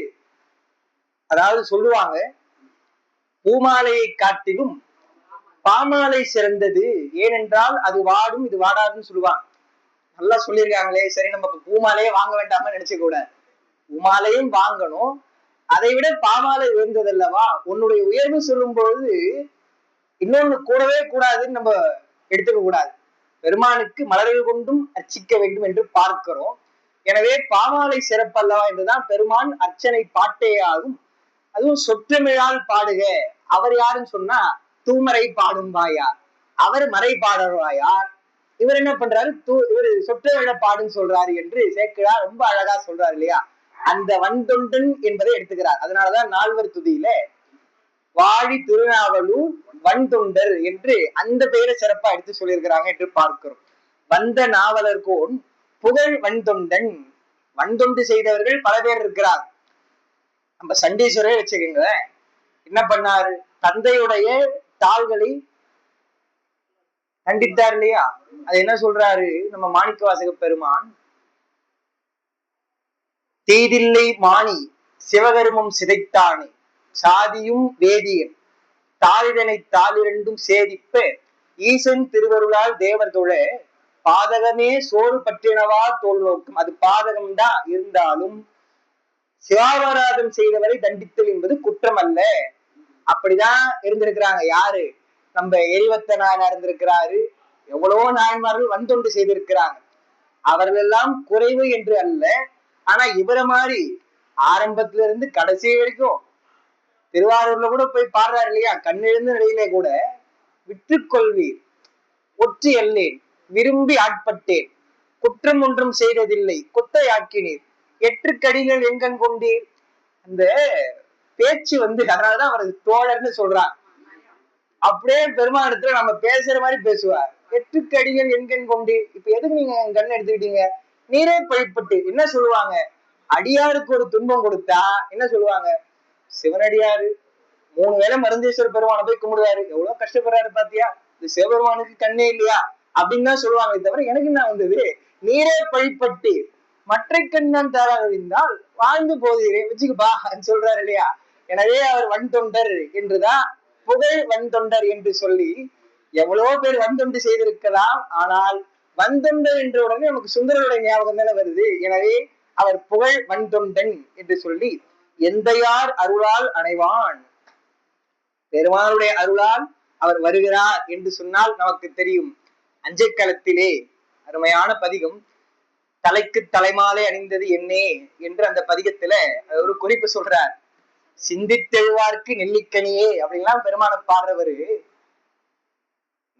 அதாவது சொல்லுவாங்க, பூமாலையை காட்டிலும் பாமாலை சிறந்தது, ஏனென்றால் அது வாடும் இது வாடாதுன்னு சொல்லுவாங்க. நல்லா சொல்லியிருக்காங்களே, சரி நம்ம பூமாலையே வாங்க வேண்டாம நினைச்சுக்க கூடாது. பூமாலையும் வாங்கணும், அதை விட பாமாலை உயர்ந்தது அல்லவா? உன்னுடைய உயர்வு சொல்லும் பொழுது இன்னொன்னு கூடவே கூடாதுன்னு நம்ம எடுத்துக்க கூடாது. பெருமானுக்கு மலர்கள் கொண்டும் அர்ச்சிக்க வேண்டும் என்று பார்க்கிறோம். எனவே பாமாலை சிறப்பல்லவா என்றுதான் பெருமான் அர்ச்சனை பாட்டே ஆகும். அதுவும் சொற்றமிழால் பாடுக. அவர் யாருன்னு சொன்னா தூமரை பாடும் வாயார், அவர் மறை பாடுவாயார். இவர் என்ன பண்றாரு, இவர் சொற்றமிழ பாடுன்னு சொல்றாரு என்று சேக்கிழார் ரொம்ப அழகா சொல்றாரு இல்லையா? அந்த வன்தொண்டன் என்பதை எடுத்துக்கிறார். அதனாலதான் நால்வர் துதியில வாழி திருநாவலூர் வன்தொண்டர் என்று அந்த பெயரை சிறப்பா எடுத்து சொல்லியிருக்கிறாங்க என்று பார்க்கிறோம். வந்த நாவலர்கோன் புகழ் வன்தொண்டன். வன்தொண்டு செய்தவர்கள் பல பேர் இருக்கிறார். நம்ம சண்டீஸ்வரே வச்சுக்கோங்க, என்ன பண்ணாரு, தந்தையுடைய தாள்களை கண்டித்தார் இல்லையா? அது என்ன சொல்றாரு நம்ம மாணிக்கவாசக பெருமான், தீதில்லை மாணி சிவகருமம் சிதைத்தானே சாதியும் வேதியன் தாளிதனை தாளிரண்டும் சேதிப்ப ஈசன் திருவருளால் தேவர் தொழ பாதகமே சோறு பற்றினவா தோல் நோக்கும். அது பாதகம்தான், இருந்தாலும் சிவாபராதம் செய்தவரை தண்டித்தல் என்பது குற்றம் அல்ல. அப்படிதான் இருந்திருக்கிறாங்க. யாரு? நம்ம எரிவத்த நாயனார் இருந்திருக்கிறாரு, எவ்வளவோ நாயன்மார்கள் வன்தொண்டு செய்திருக்கிறாங்க. அவர்கள் எல்லாம் குறைவு என்று அல்ல. ஆனா இவரை மாதிரி ஆரம்பத்துல இருந்து கடைசி வரைக்கும் திருவாரூர்ல கூட போய் பாடுறாரு இல்லையா? கண்ணெழுந்த நிலையிலே கூட விற்றுக்கொள்வீர் ஒற்றி அல்லேன் விரும்பி ஆட்பட்டேன் குற்றம் ஒன்றும் செய்ததில்லை கொத்தையாக்கினீர் எற்றுக்கடிகள் எங்கன் கொண்டீர். அந்த பேச்சு வந்து அதனாலதான் அவர் தோழர்னு சொல்றாங்க. அப்படியே பெருமானத்துல நம்ம பேசுற மாதிரி பேசுவார். எற்றுக்கடிகள் எங்கன் கொண்டீர். இப்ப எதுக்கு நீங்க கண் எடுத்துக்கிட்டீங்க? நீரே பழிப்பட்டு என்ன சொல்லுவாங்க? அடியாருக்கு ஒரு துன்பம் கொடுத்தா என்ன சொல்லுவாங்க? சிவனடியாரு 3 வேளை மருந்தேஸ்வர பெருமானை போய் கும்பிடுவாரு, எவ்வளவு கஷ்டப்படுறாரு பாத்தியா, இந்த சிவபெருமானுக்கு கண்ணே இல்லையா அப்படின்னு தான் சொல்லுவாங்களே தவிர எனக்கு என்ன வந்தது? நீரே பழிப்பட்டு மற்ற கண்ணன் தாராவிந்தால் வாழ்ந்து போகிறே வச்சுக்குப்பா சொல்றாரு இல்லையா? எனவே அவர் வன்தொண்டர் என்றுதான் புகழ் வன்தொண்டர் என்று சொல்லி எவ்வளவோ பேர் வன்தொண்டு செய்திருக்கலாம். ஆனால் வன்தொண்டர் என்ற உடனே நமக்கு சுந்தரருடைய ஞாபகம் தானே வருது. எனவே அவர் புகழ் வன்தொண்டன் என்று சொல்லி எந்தையார் அருளால் அணைவான், பெருமானுடைய அருளால் அவர் வருகிறார் என்று சொன்னால் நமக்கு தெரியும். அஞ்சைக்களத்திலே அருமையான பதிகம், தலைக்கு தலைமாலை அணிந்தது என்னே என்று அந்த பதிகத்துல ஒரு குறிப்பு சொல்றார். சிந்தித்தெழுவார்க்கு நெல்லிக்கனியே அப்படின்லாம் பெருமான பாடுறவரு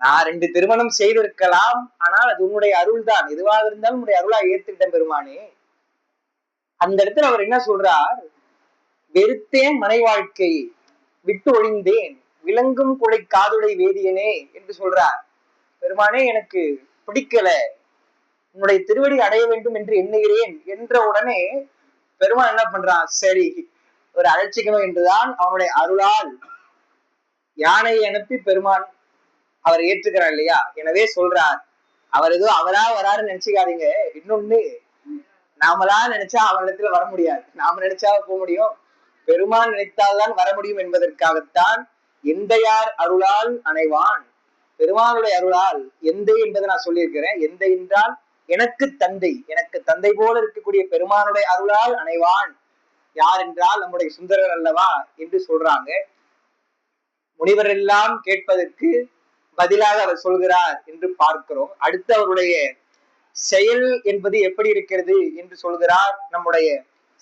நான் 2 திருமணம் செய்திருக்கலாம், ஆனால் அது உன்னுடைய அருள் தான். எதுவாக இருந்தாலும் உன்னுடைய அருளா ஏத்துக்கிட்டேன் பெருமானே. அந்த இடத்துல அவர் என்ன சொல்றார்? வெறுத்தேன் மனை வாழ்க்கையை, விட்டு ஒழிந்தேன் விலங்கும் குலை காதுடை வேதியனே என்று சொல்றார். பெருமானே, எனக்கு பிடிக்கல, உன்னுடைய திருவடி அடைய வேண்டும் என்று எண்ணுகிறேன் என்ற உடனே பெருமான் என்ன பண்றான்? சரி, ஒரு அழைச்சிக்கணும் என்றுதான் அவனுடைய அருளால் யானையை அனுப்பி பெருமான் அவர் ஏற்றுக்கிறார் இல்லையா? எனவே சொல்றார், அவர் ஏதோ அவரா வராருன்னு நினைச்சுக்காதீங்க. இன்னொன்னு, நாமளா நினைச்சா அவனிடத்துல வர முடியாது. நாம நினைச்சா போக முடியும்? பெருமான் நினைத்தால்தான் வர முடியும் என்பதற்காகத்தான் எந்த யார் அருளால் அணைவான், பெருமானுடைய அருளால். எந்தை என்பதை நான் சொல்லியிருக்கிறேன். எந்தை என்றால் எனக்கு தந்தை, எனக்கு தந்தை போல இருக்கக்கூடிய பெருமானுடைய அருளால் அணைவான். யார் என்றால் நம்முடைய சுந்தரர் அல்லவா என்று சொல்றாங்க. முனிவர் எல்லாம் கேட்பதற்கு பதிலாக அவர் சொல்கிறார் என்று பார்க்கிறோம். அடுத்து அவருடைய செயல் என்பது எப்படி இருக்கிறது என்று சொல்கிறார் நம்முடைய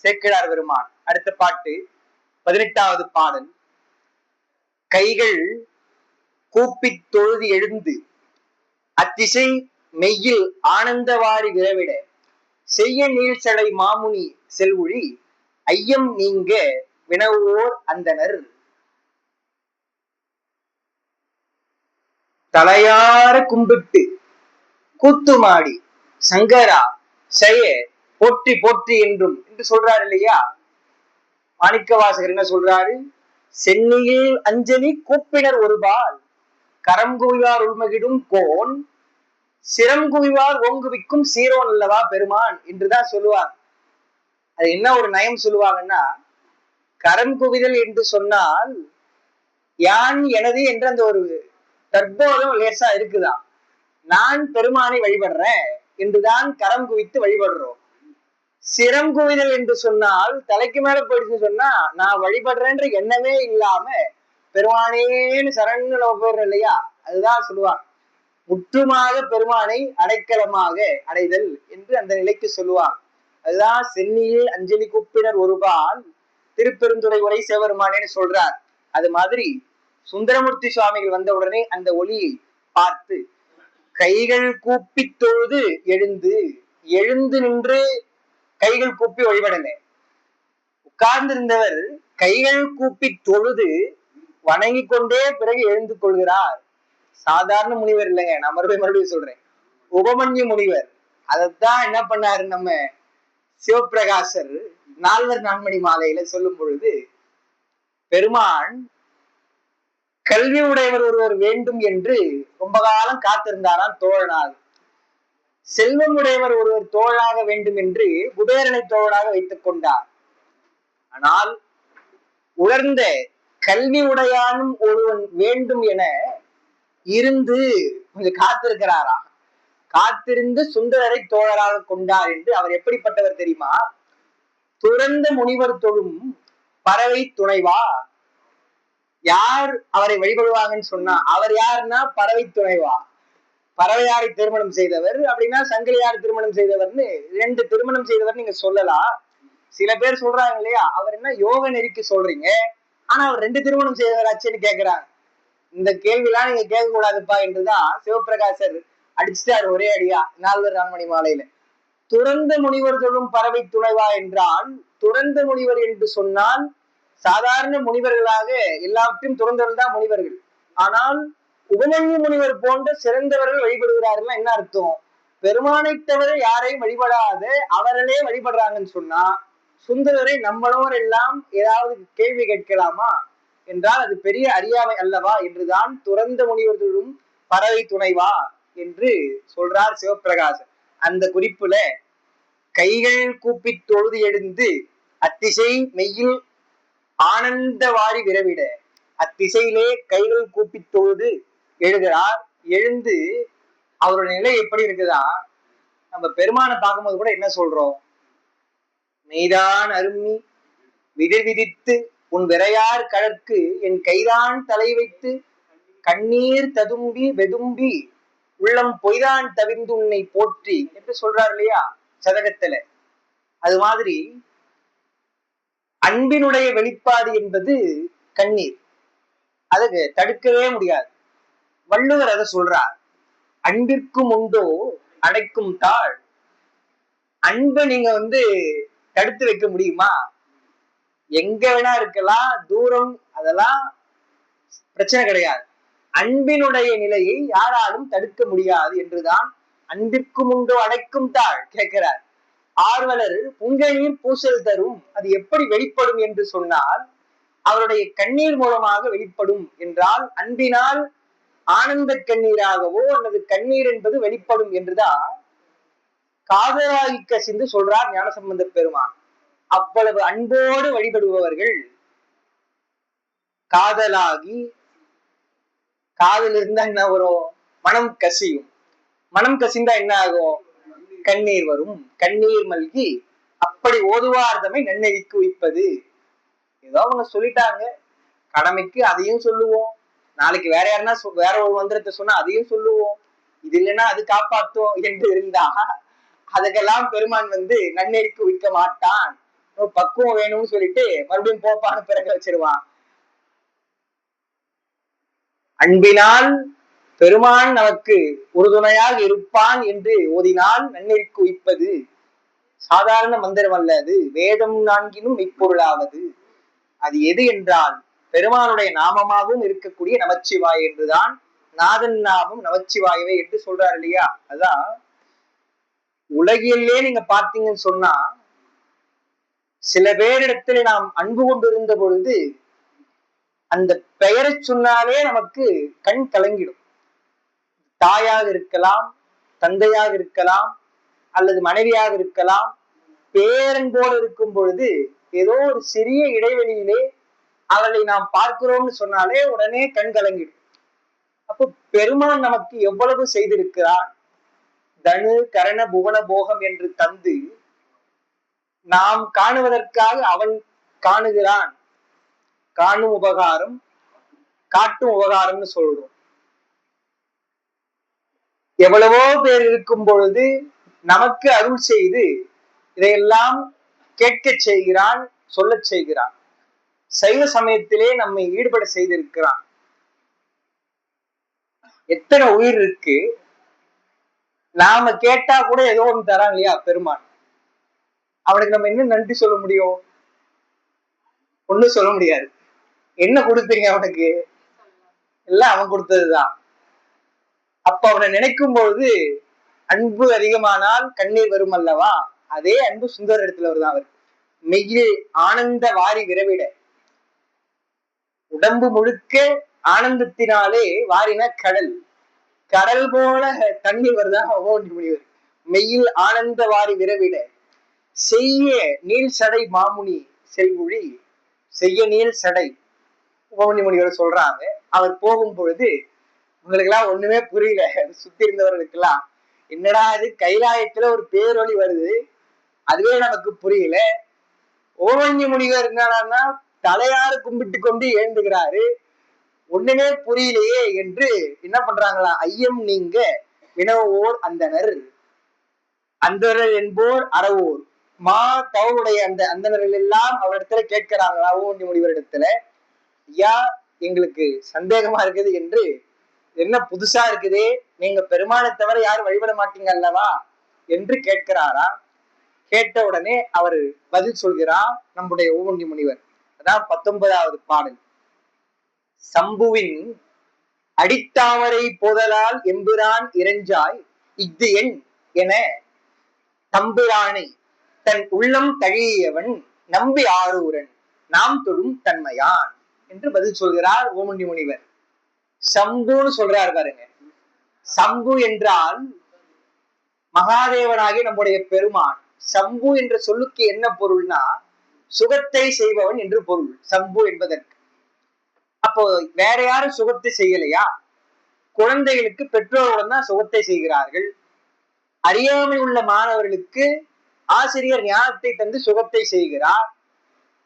சேக்கிழார் பெருமான். அடுத்த பாட்டு 18வது பாடல். கைகள் கூப்பித் தொழுது எழுந்து அத்திசை மெய்யில் ஆனந்தவாரி விரவிட செய்ய நீழ்சடை மாமுனி செல்வுழி ஐயம் நீங்க வினவுவோர் அந்தனர். தலையார கும்பிட்டு கூத்துமாடி சங்கரா செய்ய போற்றி போற்றி என்றும் என்று சொல்றாரு இல்லையா? மாணிக்கவாசகர் என்ன சொல்றாரு? சென்னியில் அஞ்சலி கூப்பினர் ஒருபால் கரம் குவிவார் உள்மகிடும் கோன் சிரம் குவிவார் ஓங்குவிக்கும் சீரோன் அல்லவா பெருமான் என்றுதான் சொல்லுவார். அது என்ன ஒரு நயம் சொல்லுவாங்கன்னா, கரம் குவிதல் என்று சொன்னால் யான் எனது என்ற அந்த ஒரு தற்போதும் லேசா இருக்குதான். நான் பெருமானை வழிபடுறேன் என்றுதான் கரம் குவித்து வழிபடுறோம். சிரம் குவிதல் என்று சொன்னால் தலைக்கு மேல போயிடுச்சுன்னு சொன்னா நான் வழிபடுறேன்ற எண்ணமே இல்லாம பெருமானேன்னு சரண்னு நம்ம போயிடுறோம் இல்லையா? அதுதான் சொல்லுவாங்க, முற்றுமாக பெருமானை அடைக்கலமாக அடைதல் என்று அந்த நிலைக்கு சொல்லுவாங்க. அதுதான் சென்னியில் அஞ்சலி கூப்பினர் ஒருபால் திருப்பெருந்துறை உரை சிவபெருமானேன்னு சொல்றார். அது மாதிரி சுந்தரமூர்த்தி சுவாமிகள் வந்த உடனே அந்த ஒளியை பார்த்து கைகள் கூப்பி தொழுது எழுந்து, எழுந்து நின்று கைகள் கூப்பி வழிபடல. உட்கார்ந்து இருந்தவர் கைகள் கூப்பி தொழுது வணங்கி கொண்டே பிறகு எழுந்து கொள்கிறார். சாதாரண முனிவர் இல்லைங்க, நான் மறுபடியும் சொல்றேன், உபமன்யு முனிவர். அதைத்தான் என்ன பண்ணாரு நம்ம சிவபிரகாசர் நால்வர் நான்மணி மாலையில சொல்லும் பொழுது, பெருமான் கல்வி உடையவர் ஒருவர் வேண்டும் என்று ரொம்ப காலம் காத்திருந்தாராம் தோழனாக. செல்வம் உடையவர் ஒருவர் தோழனாக வேண்டும் என்று குபேரனை தோழனாக வைத்துக் கொண்டார். ஆனால் உயர்ந்த கல்வி உடையானும் ஒருவன் வேண்டும் என இருந்து கொஞ்சம் காத்திருக்கிறாரா. காத்திருந்து சுந்தரரை தோழராக கொண்டார் என்று அவர் எப்படிப்பட்டவர் தெரியுமா? துறந்த முனிவர் தொழும் பறவை துணைவா. யார் அவரை வழிபடுவாங்கன்னு சொன்னா அவர் யாருன்னா பறவை துணைவா. பறவையாரை திருமணம் செய்தவர் அப்படின்னா சங்கிலியார் திருமணம் செய்தவர்னு 2 திருமணம் செய்தவர் நீங்க சொல்லலாம். சில பேர் சொல்றாங்க இல்லையா, அவர் என்ன யோக நெறிக்கு சொல்றீங்க, ஆனா அவர் 2 திருமணம் செய்தவராச்சுன்னு கேட்கிறாங்க. இந்த கேள்வியெல்லாம் நீங்க கேட்க கூடாதுப்பா என்றுதான் சிவபிரகாசர் அடிச்சுட்டார் ஒரே அடியா நால்வர் நான்மணி மாலையில. துறந்த முனிவர் தொழும் பறவை துணைவா என்றால், துறந்த முனிவர் என்று சொன்னால் சாதாரண முனிவர்களாக எல்லாவற்றையும் துறந்தவர்கள் தான் முனிவர்கள். ஆனால் உபமன்யு முனிவர் போன்ற சிறந்தவர்கள் வழிபடுகிறார்கள். என்ன அர்த்தம்? பெருமானை தவிர யாரையும் வழிபடாத அவர்களே வழிபடுறாங்கன்னு சொன்னா சுந்தரரை நம்மளோர் எல்லாம் ஏதாவது கேள்வி கேட்கலாமா என்றால் அது பெரிய அறியாமை அல்லவா என்றுதான் துறந்த முனிவர்களும் பறவை துணைவா என்று சொல்றார் சிவபிரகாசர். அந்த குறிப்புல கைகள் கூப்பி தொழுது எழுந்து அத்திசை மெய்யில் ஆனந்த வாரி விரவிட, அத்திசையிலே கைகள் கூப்பி தொழுது எழுகிறார். எழுந்து அவருடைய நிலை எப்படி இருக்குதா? நம்ம பெருமானை பார்க்கும்போது கூட என்ன சொல்றோம்? மெய்தான் அரும்மி விதிர் விதித்து உன் விரையார் கடற்கு என் கைதான் தலை வைத்து கண்ணீர் ததும்பி வெதும்பி உள்ளம் பொய்தான் தவிர்ந்து உன்னை போற்றி என்று சொல்றார் இல்லையா சதகத்துல. அது மாதிரி அன்பினுடைய வெளிப்பாடு என்பது கண்ணீர். அதுக்கு தடுக்கவே முடியாது. வள்ளுவர் அதை சொல்றார். அன்பிற்கும் உண்டோ அடைக்கும் தாழ். அன்பை நீங்க தடுத்து வைக்க முடியுமா? எங்க வேணா இருக்கலாம், தூரம், அதெல்லாம் பிரச்சனை கிடையாது. அன்பினுடைய நிலையை யாராலும் தடுக்க முடியாது என்றுதான் அன்பிற்கும் உண்டோ அடைக்கும் தாழ் கேட்கிறார். ஆர்வலர் புங்கநீர் பூசல் தரும், அது எப்படி வெளிப்படும் என்று சொன்னால் அவருடைய கண்ணீர் மூலமாக வெளிப்படும் என்றால், அன்பினால் ஆனந்த கண்ணீராகவோ அல்லது கண்ணீர் என்பது வெளிப்படும் என்றுதான் காதலாகி கசிந்து சொல்றார் ஞானசம்பந்த பெருமான். அவ்வளவு அன்போடு வழிபடுபவர்கள் காதலாகி, காதல் இருந்தா என்ன வரும்? மனம் கசியும். மனம் கசிந்தா என்ன ஆகும்? கண்ணீர் வரும். கண்ணீர் மல்கி அப்படி ஓதுவார்தமை நன்னெறிக்கு வைப்பது. ஏதோ அவங்க சொல்லிட்டாங்க, கடமைக்கு அதையும் சொல்லுவோம், நாளைக்கு வேற யாருன்னா வேற ஒரு மந்திரத்தை சொன்னா அதையும் சொல்லுவோம், இது இல்லைன்னா அது காப்பாத்தும் என்று இருந்தா அதுக்கெல்லாம் பெருமான் நன்னெறிக்கு வைக்க மாட்டான். பக்குவம் வேணும்னு சொல்லிட்டு மறுபடியும் போப்பான்னு பிறகு வச்சிருவான். அன்பினால் பெருமான் நமக்கு உறுதுணையாக இருப்பான் என்று ஓதினால் நன்னெறிக்கு வைப்பது சாதாரண மந்திரம் அல்ல, அது வேதம் நான்கினும் மெய்ப்பொருளாவது. அது எது என்றால் பெருமானுடைய நாமமாகவும் இருக்கக்கூடிய நமச்சிவாய் என்றுதான் நாதன் நாமம் நமச்சிவாயவே என்று சொல்றாரு இல்லையா? அதான் உலகிலே நீங்க பார்த்தீங்கன்னு சொன்னா, சில பேரிடத்துல நாம் அன்பு கொண்டிருந்த பொழுது அந்த பெயரை சொன்னாலே நமக்கு கண் கலங்கிடும். தாயாக இருக்கலாம், தந்தையாக இருக்கலாம், அல்லது மனைவியாக இருக்கலாம். பேரன்போடு இருக்கும் பொழுது ஏதோ ஒரு சிறிய இடைவெளியிலே அவளை நாம் பார்க்கிறோம்னு சொன்னாலே உடனே கண் கலங்கிடும். அப்போ பெருமான் நமக்கு எவ்வளவு செய்திருக்கிறான். தனு கரண புவன போகம் என்று தந்து நாம் காணுவதற்காக அவன் காணுகிறான். காணும் உபகாரம், காட்டும் உபகாரம்னு சொல்றோம். எவ்வளவோ பேர் இருக்கும் பொழுது நமக்கு அருள் செய்து இதையெல்லாம் கேட்க செய்கிறான், சொல்ல செய்கிறான். சைவ சமயத்திலே நம்மை ஈடுபட செய்திருக்கிறான். எத்தனை உயிர் இருக்கு, நாம கேட்டா கூட ஏதோ ஒன்று தரான் இல்லையா பெருமான். அவனுக்கு நம்ம என்ன நன்றி சொல்ல முடியும்? ஒண்ணும் சொல்ல முடியாது. என்ன கொடுத்தீங்க அவனுக்கு? எல்லாம் அவன் கொடுத்ததுதான். அப்ப அவனை நினைக்கும் பொழுது அன்பு அதிகமானால் கண்ணீர் வரும் அல்லவா? அதே அன்பு சுந்தர இடத்துல வருதான். அவர் மெய்யில் ஆனந்த வாரி விரவிட, உடம்பு முழுக்க ஆனந்தத்தினாலே வாரின கடல், கடல் போல தண்ணீர் வருதான் முனிவர். மெய்யில் ஆனந்த வாரி விரவிட செய்ய நீள் சடை மாமுனி செல்வொழி, செய்ய நீள் சடை முனிவர் சொல்றாங்க. அவர் போகும் பொழுது உங்களுக்கு எல்லாம் ஒண்ணுமே புரியல, சுத்தி இருந்தவர்களுக்கு எல்லாம் என்னடா இது கைலாயத்துல ஒரு பேரொளி வருது, அதுவே நமக்கு புரியல. ஓவஞ்சி முனிவர் என்னடான்னா தலையாறு கும்பிட்டு கொண்டு எழுந்துகிறாரு, ஒண்ணுமே புரியலையே என்று என்ன பண்றாங்களா? ஐயம் நீங்க வினவோர் அந்தனர், அந்தனர் என்போர் அறவோர் மா தவனுடைய அந்த அந்தனர்கள் எல்லாம் அவரிடத்துல கேட்கிறாங்களா ஓவஞ்சி முனிவரிடத்துல, ஐயா எங்களுக்கு சந்தேகமா இருக்குது என்று, என்ன புதுசா இருக்குதே, நீங்க பெருமானை தவிர யாரும் வழிபட மாட்டீங்க அல்லவா என்று கேட்கிறாரா. கேட்ட உடனே அவர் பதில் சொல்கிறார் நம்முடைய ஓவஞ்சி முனிவர். அதான் 19வது பாடல். சம்புவின் அடித்தாமரை போதலால் எம்பிரான் இறைஞ்சாய் இஃது என் என தம்பிரானை தன் உள்ளம் தழியவன் நம்பி ஆரூரன் நாம் தொழும் தன்மையான் என்று பதில் சொல்கிறார் ஓவஞ்சி முனிவர். சம்புன்னு சொல்றார் பாருங்க. சம்பு என்றால் மகாதேவனாகி நம்முடைய பெருமான். சம்பு என்ற சொல்லுக்கு என்ன பொருள்னா சுகத்தை செய்பவன் என்று பொருள் சம்பு என்பதற்கு. அப்போ வேற யாரும் சுகத்தை செய்யலையா? குழந்தைகளுக்கு பெற்றோருடன் தான் சுகத்தை செய்கிறார்கள். அறியாமை உள்ள மாணவர்களுக்கு ஆசிரியர் ஞானத்தை தந்து சுகத்தை செய்கிறார்.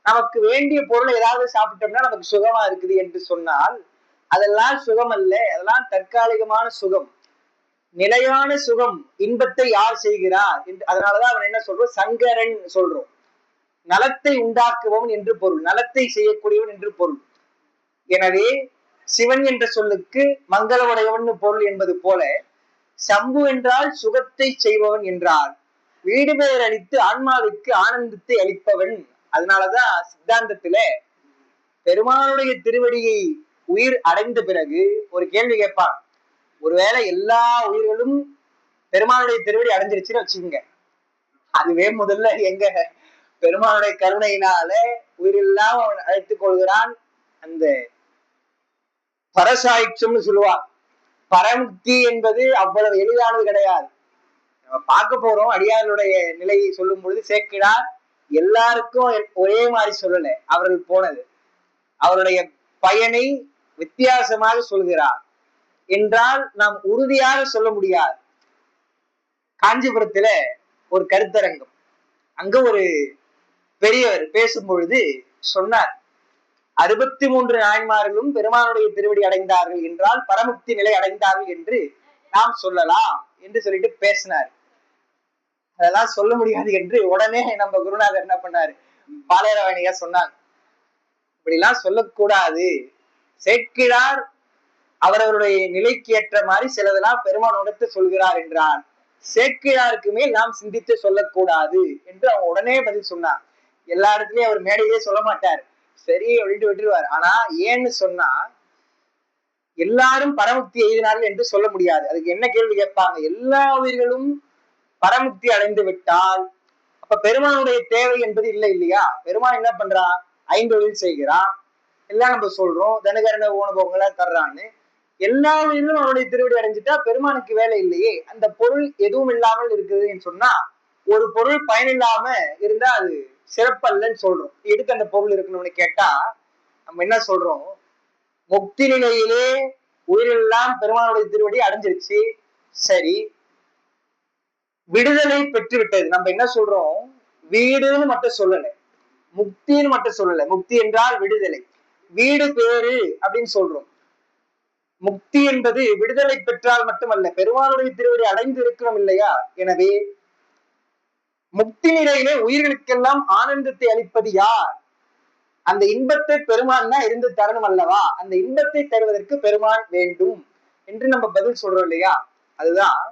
நமக்கு வேண்டிய பொருளை ஏதாவது சாப்பிட்டோம்னா நமக்கு சுகமா இருக்குது என்று சொன்னால் அதெல்லாம் சுகம் அல்ல, அதெல்லாம் தற்காலிகமான சுகம். நிலையான சுகம், இன்பத்தை யார் செய்கிறார் என்று. அதனாலதான் அவன் என்ன சொல்றோம்? சங்கரன் சொல்றோம். நலத்தை உண்டாக்குபவன் என்று பொருள், நலத்தை செய்யக்கூடியவன் என்று பொருள். எனவே சிவன் என்ற சொல்லுக்கு மங்கள உடையவன் பொருள் என்பது போல சம்பு என்றால் சுகத்தை செய்பவன் என்றால் வீடு பெயர் அளித்து ஆன்மாவிற்கு ஆனந்தத்தை அளிப்பவன். அதனாலதான் சித்தாந்தத்துல பெருமானுடைய திருவடியை உயிர் அடைந்த பிறகு ஒரு கேள்வி கேட்பான். ஒருவேளை எல்லா உயிர்களும் பெருமானுடைய திருவடி அடைஞ்சிருச்சுன்னு வச்சுக்கோங்க, அதுவே முதல்ல எங்க பெருமானுடைய கருணையினால உயிரெல்லாம் அவன் அழைத்துக் கொள்கிறான். அந்த பரசாயுட்சம்னு சொல்லுவான். பரமுக்தி என்பது அவ்வளவு எளிதானது கிடையாது. நம்ம பார்க்க போறோம். அடியார்களுடைய நிலையை சொல்லும் பொழுது சேக்கிழார் எல்லாருக்கும் ஒரே மாதிரி சொல்லல, அவர்கள் போனது அவருடைய பயனை வித்தியாசமாக சொல்கிறார் என்றால் நாம் உறுதியாக சொல்ல முடியாது. காஞ்சிபுரத்துல ஒரு கருத்தரங்கம், அங்க ஒரு பெரியவர் பேசும் பொழுது சொன்னார், 63 நாயன்மார்களும் பெருமானுடைய திருவடி அடைந்தார்கள் என்றால் பரமுக்தி நிலை அடைந்தார்கள் என்று நாம் சொல்லலாம் என்று சொல்லிட்டு பேசினார். அதெல்லாம் சொல்ல முடியாது என்று உடனே நம்ம குருநாதர் என்ன பண்ணாரு, பாலேரவாணியா சொன்னாங்க, இப்படி எல்லாம் சொல்லக்கூடாது. சேக்கிழார் அவரவருடைய நிலைக்கு ஏற்ற மாதிரி சிலதெல்லாம் பெருமான் உணர்த்து சொல்கிறார் என்றால் சேக்கிழாருக்கு மேல் நாம் சிந்தித்து சொல்லக்கூடாது என்று அவங்க உடனே பதில் சொன்னார். எல்லா இடத்துலயும் அவர் மேடையிலே சொல்ல மாட்டார், சரி அப்படின்ட்டு விட்டுருவார். ஆனா ஏன்னு சொன்னா எல்லாரும் பரமுக்தி எழுதினார்கள் என்று சொல்ல முடியாது. அதுக்கு என்ன கேள்வி கேட்பாங்க, எல்லா உயிர்களும் பரமுக்தி அடைந்து விட்டால் அப்ப பெருமானுடைய தேவை என்பது இல்லை இல்லையா? பெருமான் என்ன பண்றான், 5 தொழில் செய்கிறான், எல்லாம் நம்ம சொல்றோம், தனகரண உணவங்களை தர்றான்னு. எல்லா உயிர்களும் அவனுடைய திருவடி அடைஞ்சிட்டா பெருமானுக்கு வேலை இல்லையே. அந்த பொருள் எதுவும் இல்லாமல் இருக்குதுன்னு சொன்னா ஒரு பொருள் பயனில்லாம இருந்தா அது சிறப்பல்லன்னு சொல்றோம். எதுக்கு அந்த பொருள் இருக்கணும்னு கேட்டா நம்ம என்ன சொல்றோம், முக்தி நிலையிலே உயிரெல்லாம் பெருமானுடைய திருவடி அடைஞ்சிருச்சு, சரி விடுதலை பெற்று விட்டது. நம்ம என்ன சொல்றோம், வீடுன்னு மட்டும் சொல்லல, முக்தின்னு மட்டும் சொல்லல. முக்தி என்றால் விடுதலை, வீடு பேரு அப்படின்னு சொல்றோம். முக்தி என்பது விடுதலை பெற்றால் மட்டுமல்ல, பெருமானுடைய திருவடி அடைந்து இருக்கிறோம் இல்லையா? எனவே முக்தி நிலையிலே உயிர்களுக்கெல்லாம் ஆனந்தத்தை அளிப்பது யார்? அந்த இன்பத்தை பெருமான் தான் இருந்து தரணும் அல்லவா? அந்த இன்பத்தை தருவதற்கு பெருமான் வேண்டும் என்று நம்ம பதில் சொல்றோம் இல்லையா? அதுதான்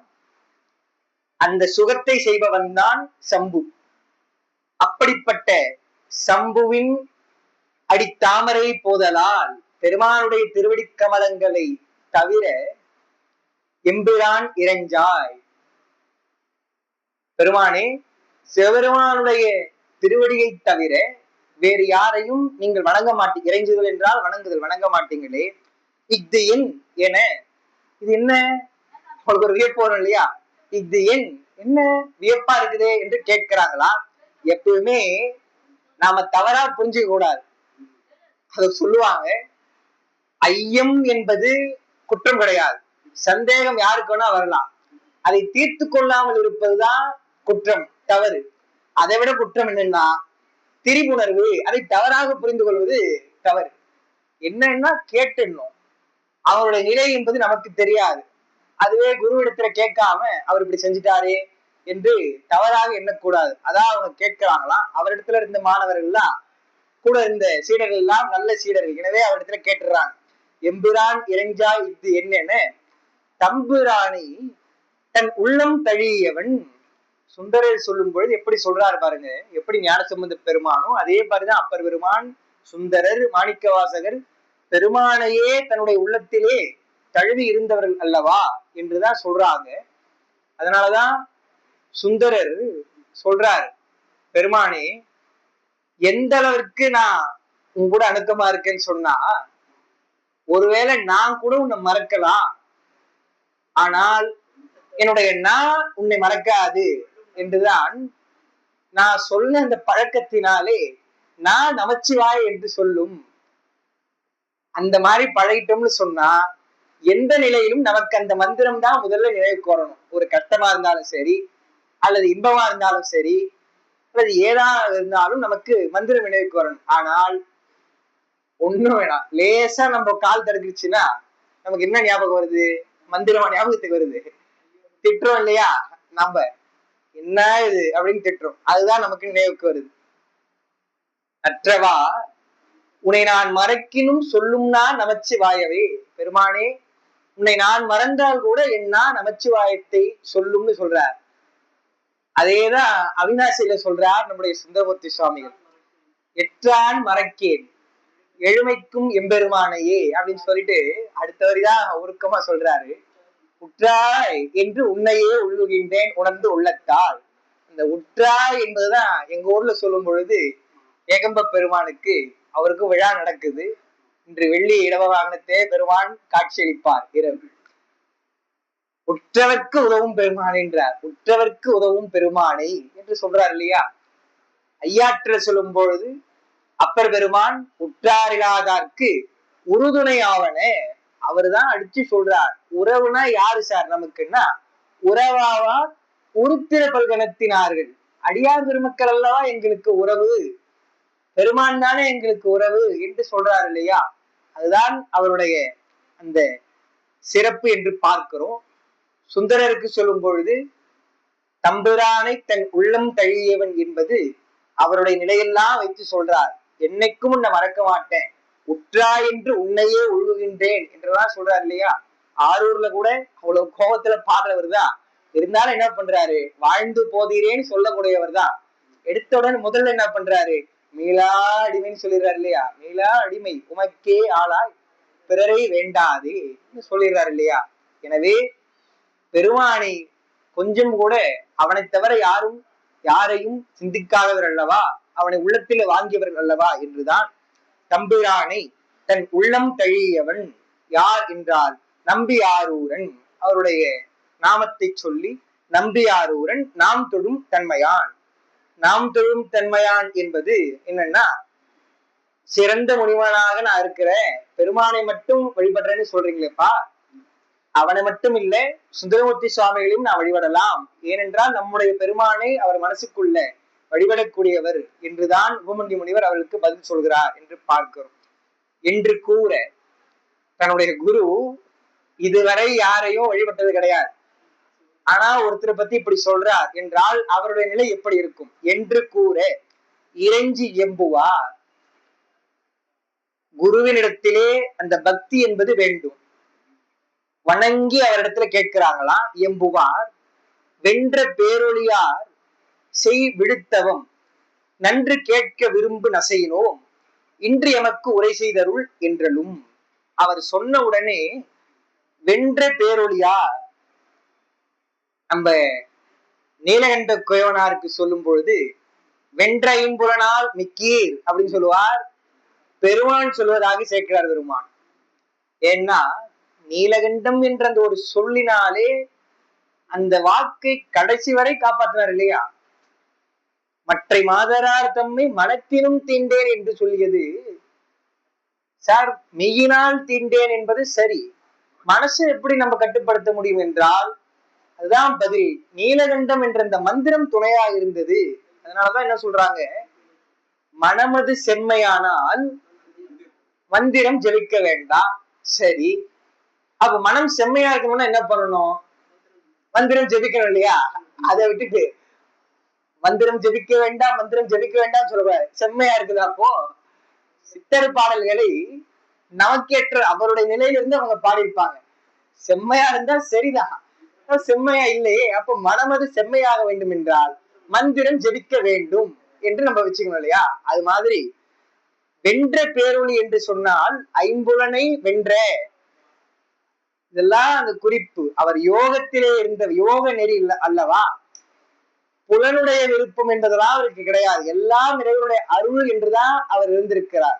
அந்த சுகத்தை செய்பவன் தான் சம்பு. அப்படிப்பட்ட சம்புவின் அடித்தாமரை போதலால் பெருமானுடைய திருவடி கமலங்களை தவிர எம்பிரான் இறைஞ்சாய். பெருமானே, சிவபெருமானுடைய திருவடியை தவிர வேறு யாரையும் நீங்கள் வணங்க மாட்டீங்க. இறைஞ்சுதல் என்றால் வணங்குதல், வணங்க மாட்டீங்களே. இஃது என் என, இது என்ன உங்களுக்கு ஒரு வியப்பு வரும் இல்லையா? இது என் என்ன வியப்பா இருக்குதே என்று கேட்கிறாங்களா? எப்பவுமே நாம தவறா புரிஞ்சுக்க கூடாது. அத சொல்லுவாங்க, ஐயம் என்பது குற்றம் கிடையாது, சந்தேகம் யாருக்கு வேணா வரலாம். அதை தீர்த்து கொள்ளாமல் இருப்பதுதான் குற்றம், தவறு. அதை விட குற்றம் என்னன்னா திரிபுணர்வு, அதை தவறாக புரிந்து கொள்வது தவறு. என்னன்னா கேட்டுடணும், அவருடைய நிலை என்பது நமக்கு தெரியாது. அதுவே குருவிடத்துல கேட்காம அவர் இப்படி செஞ்சுட்டாரே என்று தவறாக எண்ணக்கூடாது. அதான் அவங்க கேட்கிறாங்களாம். அவரிடத்துல இருந்த மாணவர்கள் எல்லாம், கூட இருந்த சீடர்கள் எல்லாம் நல்ல சீடர்கள். எனவே அவரிடத்துல கேட்டுறாங்க, எம்பிரான் இறைஞ்சாய் இது என்னன்னு. தம்பிரானை தன் உள்ளம் தழியவன். சுந்தரர் சொல்லும் பொழுது எப்படி சொல்றாரு பாருங்க, எப்படி ஞானசம்பந்த பெருமானும் அதே மாதிரிதான் அப்பர் பெருமான், சுந்தரர், மாணிக்க வாசகர் பெருமானையே தன்னுடைய உள்ளத்திலே தழுவி இருந்தவர்கள் அல்லவா என்றுதான் சொல்றாங்க. அதனாலதான் சுந்தரர் சொல்றாரு, பெருமானே எந்த அளவிற்கு நான் உன் கூட அணுக்கமா இருக்கேன்னு சொன்னா, ஒருவேளை நான் கூட உன்னை மறக்கலாம், ஆனால் என்னுடைய நான் உன்னை மறக்காது என்றுதான் நான் சொல்ல அந்த பழக்கத்தினாலே நான் நமச்சிவாய் என்று சொல்லும். அந்த மாதிரி பழகிட்டோம்னு சொன்னா எந்த நிலையிலும் நமக்கு அந்த மந்திரம் தான் முதல்ல நினைவுக்கு வரணும். ஒரு கஷ்டமா இருந்தாலும் சரி, அல்லது இன்பமா இருந்தாலும் சரி, அல்லது ஏதாவது இருந்தாலும் நமக்கு மந்திரம் நினைவுக்கு வரணும். ஆனால் ஒண்ணும் வேணாம், லேசா நம்ம கால் தடுக்குச்சுன்னா நமக்கு என்ன ஞாபகம் வருது, மந்திரமா ஞாபகத்துக்கு வருது. திட்டுறோம் இல்லையா, நம்ம என்ன இது அப்படின்னு திட்டுறோம், அதுதான் நமக்கு நினைவுக்கு வருது. அற்றவா உன்னை நான் மறக்கினும் சொல்லும்னா நமச்சிவாயவே. பெருமானே, உன்னை நான் மறந்தால் கூட என்னா நமச்சிவாயத்தை சொல்லும்னு சொல்றார். அதேதான் அவினாசியில சொல்றார் நம்முடைய சுந்தரமூர்த்தி சுவாமிகள். எற்றான் மறக்கேன் எழுமைக்கும் எம்பெருமானையே அப்படின்னு சொல்லிட்டு அடுத்த வரிதான் உருக்கமா சொல்றாரு. உற்றாய் என்று உன்னையே உள்ளுகின்றேன் உணர்ந்து உள்ளத்தால். இந்த உற்றாய் என்பதுதான் எங்க ஊர்ல சொல்லும் பொழுது ஏகம்ப பெருமானுக்கு அவருக்கு விழா நடக்குது. இன்று வெள்ளி இடவ வாகனத்தே பெருமான் காட்சியளிப்பார் இரவு. உற்றவர்க்கு உதவும் பெருமான் என்றார். உற்றவர்க்கு உதவும் பெருமானை என்று சொல்றார் இல்லையா? ஐயாற்ற சொல்லும் பொழுது அப்பர் பெருமான் உற்றாரில்லாதார்க்கு உறுதுணை ஆவன. அவருதான் அடிச்சு சொல்றார். உறவுனா யாரு சார் நமக்குன்னா, உறவாவார் உருத்திர பல்கணத்தினார்கள். அடியார் பெருமக்கள் அல்லவா எங்களுக்கு உறவு, பெருமான் தானே எங்களுக்கு உறவு என்று சொல்றார் இல்லையா? அதுதான் அவருடைய அந்த சிறப்பு என்று பார்க்கிறோம். சுந்தரருக்கு சொல்லும் பொழுது தம்பிரானை தன் உள்ளம் தழியவன் என்பது அவருடைய நிலையெல்லாம் வைத்து சொல்றார். என்னைக்கும் உன்னை மறக்க மாட்டேன், உற்றா என்று உன்னையே உழுகின்றேன் என்றெல்லாம் சொல்றாரு இல்லையா? ஆரூர்ல கூட அவ்வளவு கோபத்துல பாடுறவர் தான். இருந்தாலும் என்ன பண்றாரு, வாழ்ந்து போதீரேன்னு சொல்லக்கூடியவர் தான். எடுத்தவுடன் முதல்ல என்ன பண்றாரு, மீளா அடிமைன்னு சொல்லிடுறாரு இல்லையா? மீளா அடிமை உமக்கே ஆளாய் பிறரை வேண்டாதே சொல்லிடுறாரு இல்லையா? எனவே பெருமானை கொஞ்சம் கூட அவனை தவிர யாரையும் சிந்திக்காதவர் அல்லவா, அவனை உள்ளத்தில் வாங்கியவர்கள் அல்லவா என்றுதான் தம்பிரானை தன் உள்ளம் தழியவன் யார் என்றால் நம்பியாரூரன். அவருடைய நாமத்தை சொல்லி நம்பியாரூரன் நாம் தொழும் தன்மையான். நாம் தொழும் தன்மையான் என்பது என்னன்னா, சிறந்த முனிவனாக நான் இருக்கிறேன், பெருமானை மட்டும் வழிபடுறேன்னு சொல்றீங்களேப்பா, அவனை மட்டும் இல்ல சுந்தரமூர்த்தி சுவாமிகளையும் நான் வழிபடலாம். ஏனென்றால் நம்முடைய பெருமானை அவர் மனசுக்குள்ள வழிபடக்கூடியவர் என்றுதான் உபமன்யு முனிவர் அவர்களுக்கு பதில் சொல்கிறார் என்று பார்க்கிறோம். என்று கூற தன்னுடைய குரு இதுவரை யாரையும் வழிபட்டது கிடையாது. ஆனா ஒருத்தரை பத்தி இப்படி சொல்றார் என்றால் அவருடைய நிலை எப்படி இருக்கும்? என்று கூற இறைஞ்சி எம்புவார். குருவினிடத்திலே அந்த பக்தி என்பது வேண்டும். வணங்கி அவரிடத்துல கேட்கிறாங்களாம். எம்புவார் வென்ற பேரொழியார் செய் விடுத்தவம் நன்று கேட்க விரும்பு நசையினோம் இன்று எமக்கு உரை செய்தருள் என்றலும். அவர் சொன்ன உடனே வென்ற பேரொழியார், நம்ம நீலகண்ட குயவனாருக்கு சொல்லும் பொழுது வென்ற ஐம்புலனால் மிக்கீர் அப்படின்னு சொல்லுவார். பெருமான் சொல்வதாக சேர்க்கிறார் பெருமான். ஏன்னா நீலகண்டம் என்ற அந்த ஒரு சொல்லினாலே அந்த வாக்கை கடைசி வரை காப்பாற்றினார் இல்லையா? மற்ற மாதரார் தம்மை மனத்தினும் தீண்டேன் என்று சொல்லியது சார், மெய்யினால் தீண்டேன் என்பது சரி, மனசை எப்படி நம்ம கட்டுப்படுத்த முடியும் என்றால் அதுதான் பதில். நீலகண்டம் என்ற அந்த மந்திரம் துணையாக இருந்தது. அதனாலதான் என்ன சொல்றாங்க, மனமது செம்மையானால் மந்திரம் ஜெபிக்க வேண்டாம். சரி, அப்ப மனம் செம்மையா இருக்கணும்னா என்ன பண்ணணும்? மந்திரம் ஜெபிக்கணும் இல்லையா? அதை விட்டுட்டு மந்திரம் ஜெபிக்க வேண்டாம் மந்திரம் ஜெபிக்க வேண்டாம் சொல்லுவாரு. செம்மையா இருக்குதா? அப்போ சித்தர் பாடல்களை நமக்கேற்ற அவருடைய நிலையிலிருந்து அவங்க பாடியிருப்பாங்க. செம்மையா இருந்தா சரிதான், செம்மையா இல்லையே, அப்போ மனமது செம்மையாக வேண்டும் என்றால் மந்திரம் ஜெபிக்க வேண்டும் என்று நம்ம வச்சுக்கணும் இல்லையா? அது மாதிரி வென்ற பேரொளி என்று சொன்னால் ஐம்புலனை வென்ற, இதெல்லாம் அந்த குறிப்பு. அவர் யோகத்திலே இருந்த யோக நெறி அல்லவா? புலனுடைய விருப்பம் என்பதெல்லாம் அவருக்கு கிடையாது. எல்லாம் இறைவனுடைய அருள் என்றுதான் அவர் இருந்திருக்கிறார்.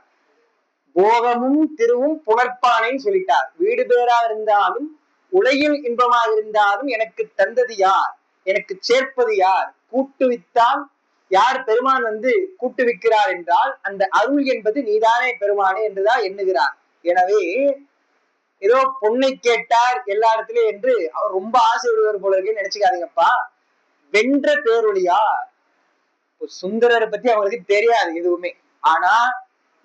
போகமும் திருவும் புணர்ப்பானைன்னு சொல்லிட்டார். வீடு பேரா இருந்தாலும் உலகில் இன்பமாக இருந்தாலும் எனக்கு தந்தது யார், எனக்கு சேர்ப்பது யார், கூட்டுவித்தால் யார் பெருமான் கூட்டுவிக்கிறார் என்றால் அந்த அருள் என்பது நீதானே பெருமானே என்றுதான் எண்ணுகிறார். எனவே ஏதோ பொண்ணை கேட்டார் எல்லா இடத்துலயும் என்று அவர் ரொம்ப ஆசை விடுவார் போல இருக்கேன்னு நினைச்சுக்காதீங்கப்பா. வென்ற பேரொழியா, சுந்தரரை பத்தி அவங்களுக்கு தெரியாது எதுவுமே. ஆனா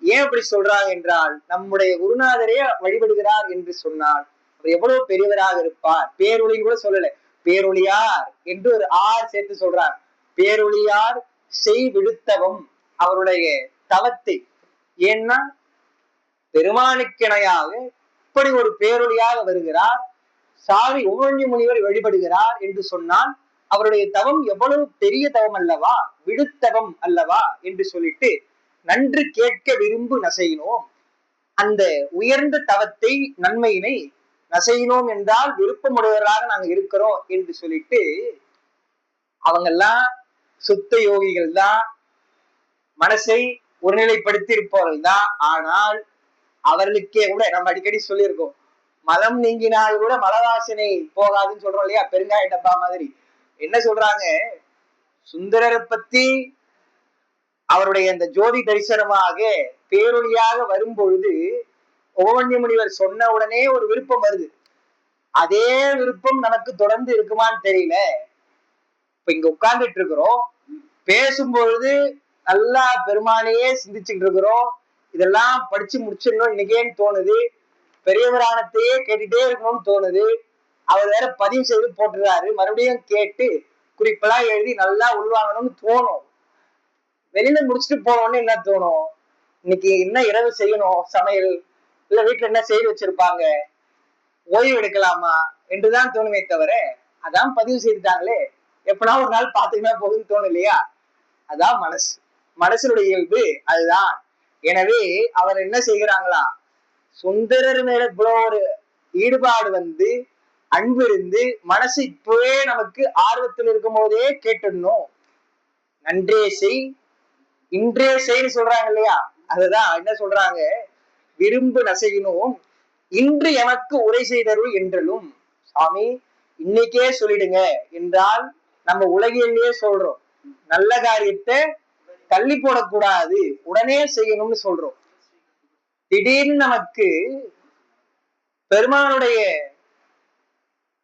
ஏன் அப்படி சொல்றாங்க என்றால் நம்முடைய குருநாதரே வழிபடுகிறார் என்று சொன்னால் அவர் எவ்வளவு பெரியவராக இருப்பார். பேரொழின்னு கூட சொல்லல, பேரொழியார் என்று ஒரு ஆர் சேர்த்து சொல்றார். பேரொழியார் செய் விடுத்தவம் அவருடைய தவத்தை. ஏன்னா பெருமானுக்கிணையாக இப்படி ஒரு பேரொழியாக வருகிறார், சாவி உவழி முனிவர் வழிபடுகிறார் என்று சொன்னால் அவருடைய தவம் எவ்வளவு பெரிய தவம் அல்லவா, விழுத்தவம் அல்லவா என்று சொல்லிட்டு நன்று கேட்க விரும்பு நசையினோம். அந்த உயர்ந்த தவத்தை நன்மையினை நசையினோம் என்றால் விருப்பமுடையவராக நாங்க இருக்கிறோம் என்று சொல்லிட்டு அவங்கெல்லாம் சுத்த யோகிகள் தான், மனசை ஒருநிலைப்படுத்தி இருப்பவர்கள் தான். ஆனால் அவர்களுக்கே கூட நம்ம அடிக்கடி சொல்லியிருக்கோம், மலம் நீங்கினால் கூட மலவாசனை போகாதுன்னு சொல்றோம் இல்லையா, பெருங்காய டப்பா மாதிரி. என்ன சொல்றாங்க, சுந்தரரை பத்தி அவருடைய அந்த ஜோதி தரிசனமாக பேரொழியாக வரும் பொழுது ஓவன்ய முனிவர் சொன்ன உடனே ஒரு விருப்பம் வருது. அதே விருப்பம் நமக்கு தொடர்ந்து இருக்குமான்னு தெரியல. இப்ப இங்க உட்கார்ந்துட்டு இருக்கிறோம், பேசும்பொழுது நல்லா பெருமானையே சிந்திச்சுட்டு இருக்கிறோம், இதெல்லாம் படிச்சு முடிச்சிடணும் இன்னைக்கேன்னு தோணுது, பெரிய புராணத்தையே கேட்டுட்டே இருக்கணும்னு தோணுது. அவர் வேற பதிவு செய்து போட்டுறாரு, மறுபடியும் கேட்டு குறிப்பெல்லாம் எழுதி நல்லா உள்வாங்கணும்னு தோணும். வெளியில முடிச்சுட்டு போனோம்னு என்ன தோணும், இன்னைக்கு என்ன இரவு செய்யணும் சமையல், இல்ல வீட்டுல என்ன செய்து வச்சிருப்பாங்க, ஓய்வு எடுக்கலாமா என்றுதான் தோணுமே தவிர அதான் பதிவு செய்துட்டாங்களே எப்பனா ஒரு நாள் பாத்துக்கினா போகுதுன்னு தோணும் இல்லையா. அதான் மனசு, மனசனுடைய இயல்பு அதுதான். எனவே அவர் என்ன செய்கிறாங்களா, சுந்தரர் மேல இவ்வளவு ஒரு ஈடுபாடு வந்து அன்பு இருந்து மனசு இப்பவே நமக்கு ஆர்வத்தில் இருக்கும் போதே கேட்டுடணும், நன்றே செய் இன்றே செய்ன்னு சொல்றாங்க இல்லையா. அதுதான் என்ன சொல்றாங்க, விரும்பு நசையினோம் இன்று எனக்கு உரை செய்தருள் என்றலும். சாமி இன்னைக்கே சொல்லிடுங்க என்றால் நம்ம உலகிலேயே சொல்றோம், நல்ல காரியத்தை தள்ளி போடக்கூடாது, உடனே செய்யணும்னு சொல்றோம். திடீர்னு நமக்கு பெருமானுடைய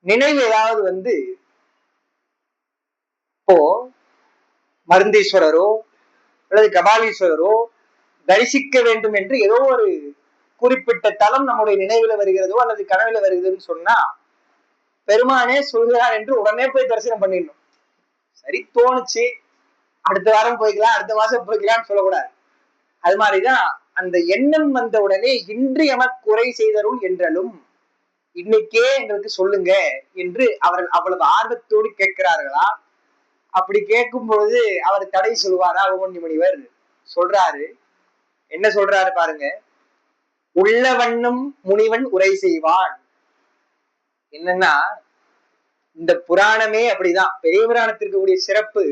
நினைவு ஏதாவது வந்து, இப்போ மருந்தீஸ்வரரோ அல்லது கபாலீஸ்வரரோ தரிசிக்க வேண்டும் என்று ஏதோ ஒரு குறிப்பிட்ட தலம் நம்முடைய நினைவுல வருகிறதோ அல்லது கனவுல வருகிறதுன்னு சொன்னா பெருமானே சொல்கிறார் என்று உடனே போய் தரிசனம் பண்ணிடணும். சரி தோணுச்சு, அடுத்த வாரம் போய்க்கலாம், அடுத்த மாசம் போய்க்கலாம்னு சொல்லக்கூடாது. அது மாதிரிதான் அந்த எண்ணம் வந்த உடனே இன்று எமக்கு குறை செய்தருள் என்றலும், இன்னைக்கே எங்களுக்கு சொல்லுங்க என்று அவர்கள் அவ்வளவு ஆர்வத்தோடு கேட்கிறார்களா. அப்படி கேட்கும் பொழுது அவர் தடை சொல்லுவாரா. ஓவன்ய முனிவர் சொல்றாரு, என்ன சொல்றாரு பாருங்க, உள்ள வண்ணம் முனிவன் உரை செய்வான். என்னன்னா இந்த புராணமே அப்படிதான், பெரிய புராணத்திற்கு கூடிய சிறப்பு,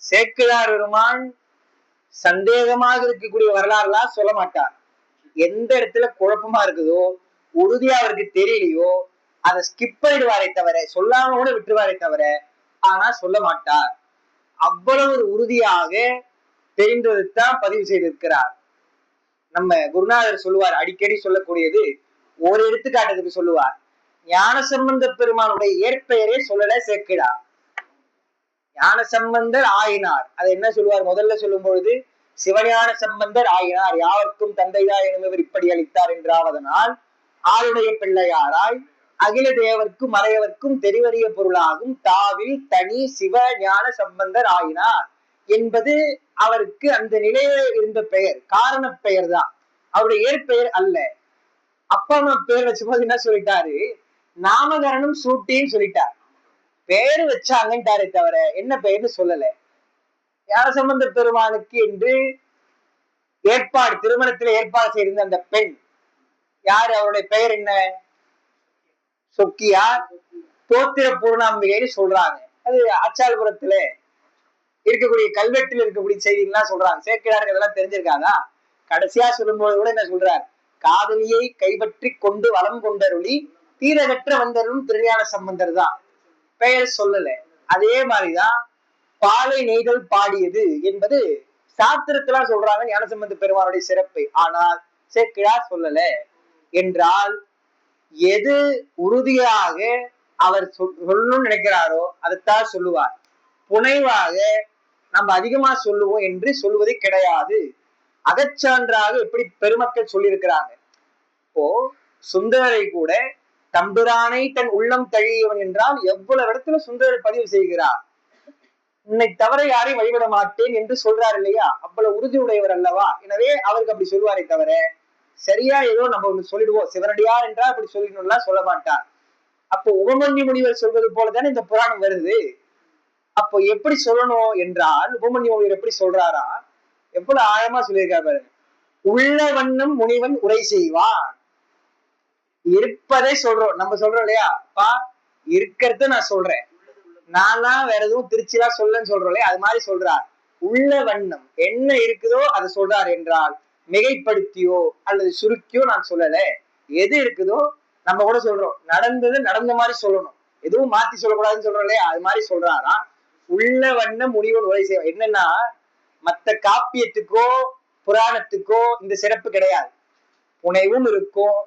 சேக்கிழார் பெருமான் சந்தேகமாக இருக்கக்கூடிய வரலாறுலாம் சொல்ல மாட்டார். எந்த இடத்துல குழப்பமா இருக்குதோ, உறுதியா அவருக்கு தெரியலையோ அதை ஸ்கிப் பண்ணிடுவாரே தவிர, சொல்லாம கூட விட்டுருவாரே தவிர, ஆனா சொல்ல மாட்டார். அவ்வளவு ஒரு உறுதியாக தெரிந்ததைத்தான் பதிவு செய்திருக்கிறார். நம்ம குருநாதர் சொல்லுவார், அடிக்கடி சொல்லக்கூடியது, ஒரு எடுத்துக்காட்டுக்கு சொல்லுவார், ஞானசம்பந்த பெருமானுடைய இயற்பெயரே சொல்லல சேக்கிழார், ஞானசம்பந்தர் ஆயினார். அதை என்ன சொல்லுவார், முதல்ல சொல்லும் பொழுது சிவஞான சம்பந்தர் ஆயினார், யாவர்க்கும் தந்தையா எனும் இப்படி அளித்தார் என்றாவதனால் ஆளுடைய பிள்ளையாராய் அகில தேவர்க்கும் மறையவர்க்கும் தெரிவறிய பொருளாகும் தாவில் தனி சிவ ஞான சம்பந்தர் ஆயினார் என்பது அவருக்கு அந்த நிலையில இருந்த பெயர், காரண பெயர் தான், அவருடைய இயற்பெயர் அல்ல. அப்பா அம்மா பேர் வச்சும் போது என்ன சொல்லிட்டாரு, நாமகரணம் சூட்டின்னு சொல்லிட்டார், பேரு வச்சாங்கன்ட்டாரே தவிர என்ன பெயர்னு சொல்லல. ஞானசம்பந்த பெருமானுக்கு என்று ஏற்பாடு, திருமணத்துல ஏற்பாடு செய்திருந்த அந்த பெண் யாரு, அவருடைய பெயர் என்ன, சொக்கியார் தோத்திர பூர்ணாம்பிகைன்னு சொல்றாங்க. அது ஆச்சாரபுரத்துல இருக்கக்கூடிய கல்வெட்டில் இருக்கக்கூடிய செய்திகள்லாம் சொல்றாங்க. சேக்கிழாருக்கு அதெல்லாம் தெரிஞ்சிருக்காதா. கடைசியா சொல்லும்போது கூட என்ன சொல்றார், காதலியை கைப்பற்றி கொண்டு வளம் கொண்டருளி தீரகற்ற வந்தருளும் திருஞான சம்பந்தர் தான், பெயர் சொல்லல. அதே மாதிரிதான் பாலை நெய்தல் பாடியது என்பது சாத்திரத்தெல்லாம் சொல்றாங்க ஞானசம்பந்த பெருமானுடைய சிறப்பை. ஆனால் சேக்கிழார் சொல்லல என்றால் எது உறுதியாக அவர் சொல்லணும்னு நினைக்கிறாரோ அதைத்தான் சொல்லுவார். புனைவாக நம்ம அதிகமா சொல்லுவோம் என்று சொல்லுவது கிடையாது. அகச்சான்றாக எப்படி பெருமக்கள் சொல்லியிருக்கிறாங்க. இப்போ சுந்தரரை கூட தம்புரானை தன் உள்ளம் தழியவன் என்றால் எவ்வளவு இடத்துல சுந்தரர் பதிவு செய்கிறார், உன்னை தவிர யாரையும் வழிபட மாட்டேன் என்று சொல்றாரு இல்லையா, அவ்வளவு உறுதி உடையவர் அல்லவா. எனவே அவருக்கு அப்படி சொல்லுவாரே தவிர சரியா ஏதோ நம்ம ஒண்ணு சொல்லிடுவோம், சிவனடியார் என்றால் அப்படி சொல்லிடணும்லாம் சொல்ல மாட்டார். அப்போ உபமன்யு முனிவர் சொல்வது போலதானே இந்த புராணம் வருது. அப்போ எப்படி சொல்லணும் என்றால், உபமன்யு முனிவர் எப்படி சொல்றாரா, எவ்வளவு ஆழமா சொல்லியிருக்காரு பாருங்க. உள்ள வண்ணம் முனிவன் உரை செய்வான். இருப்பதை சொல்றோம், நம்ம சொல்றோம் இல்லையா, அப்பா இருக்கிறத நான் சொல்றேன், நான்லாம் வேற எதுவும் திருச்சிலாம் சொல்லன்னு சொல்றோம் இல்லையா, அது மாதிரி சொல்றார். உள்ள வண்ணம் என்ன இருக்குதோ அதை சொல்றார் என்றால் மிகைப்படுத்தியோ அல்லது சுருக்கியோ நான் சொல்லல. எது இருக்குதோ, நம்ம கூட சொல்றோம் நடந்தது நடந்த மாதிரி சொல்லணும், எதுவும் மாத்தி சொல்லக்கூடாதுன்னு சொல்றோம் இல்லையா, அது மாதிரி சொல்றாரா. உள்ள வண்ணம் முனிவன் உரை செய்வான். என்னன்னா, மத்த காப்பியத்துக்கோ புராணத்துக்கோ இந்த சிறப்பு கிடையாது. புனைவும் இருக்கும்,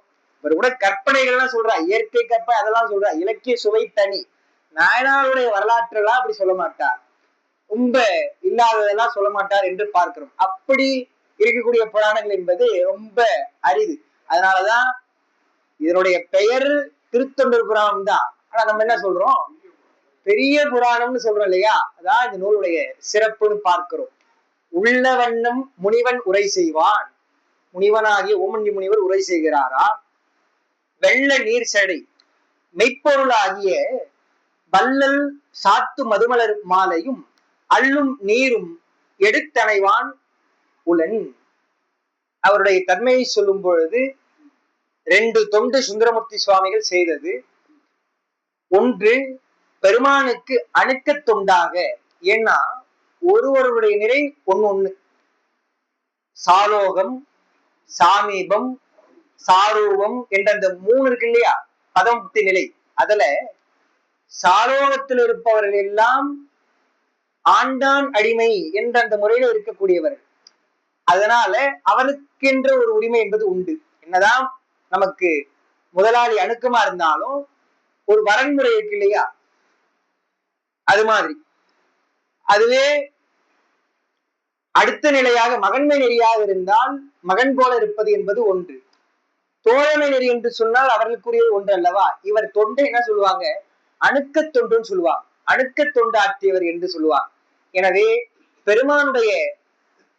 இவர் கூட கற்பனைகள்லாம் சொல்றா, இயற்கை கற்பனை அதெல்லாம் சொல்றா, இலக்கிய சுவை தனி. நாயனாருடைய வரலாற்று எல்லாம் அப்படி சொல்ல மாட்டார், ரொம்ப இல்லாததெல்லாம் சொல்ல மாட்டார் என்று பார்க்கிறோம். அப்படி இருக்கக்கூடிய புராணங்கள் என்பது ரொம்ப அரிது. அதனாலதான் இதனுடைய பெயர் திருத்தொண்டர் புராணம் தான். ஆனா நம்ம என்ன சொல்றோம், பெரிய புராணம்னு சொல்றோம் இல்லையா, அதான் இந்த நூலுடைய சிறப்புன்னு பார்க்கிறோம். உள்ள வண்ணம் முனிவன் உரை செய்வான். முனிவனாகிய உபமன்யு முனிவர் உரை செய்கிறாரா. வெள்ள நீர் சடை மெய்ப்பொருளாகிய வள்ளல் சாத்து மதுமலர் மாலையும் அள்ளும் நீரும் எடுத்தணைவான் உலன். அவருடைய தன்மையை சொல்லும் பொழுது 2 தொண்டு சுந்தரமூர்த்தி சுவாமிகள் செய்தது. ஒன்று, பெருமானுக்கு அணுக்க தொண்டாக. ஏன்னா ஒருவருடைய நிலை ஒண்ணு, சாலோகம், சாமீபம், சாரூபம் என்ற அந்த 3 இருக்கு இல்லையா, பதமுக்தி நிலை. அதுல சாலோகத்தில் இருப்பவர்கள் எல்லாம் ஆண்டான் அடிமை என்ற அந்த முறையில இருக்கக்கூடியவர்கள். அதனால அவனுக்கென்ற ஒரு உரிமை என்பது உண்டு. என்னதான் நமக்கு முதலாளி அணுக்கமா இருந்தாலும் ஒரு வரன்முறை இருக்கு இல்லையா, அது மாதிரி. அதுவே அடுத்த நிலையாக மகன்மை நெறியாக இருந்தால் மகன் போல இருப்பது என்பது ஒன்று. தோழமை நெறி என்று சொன்னால் அவர்களுக்குரியது ஒன்று அல்லவா. இவர் தொண்டை என்ன சொல்லுவாங்க, அணுக்க தொண்டுன்னு சொல்லுவாங்க, அணுக்க தொண்டு ஆற்றியவர் என்று சொல்லுவாங்க. எனவே பெருமானுடைய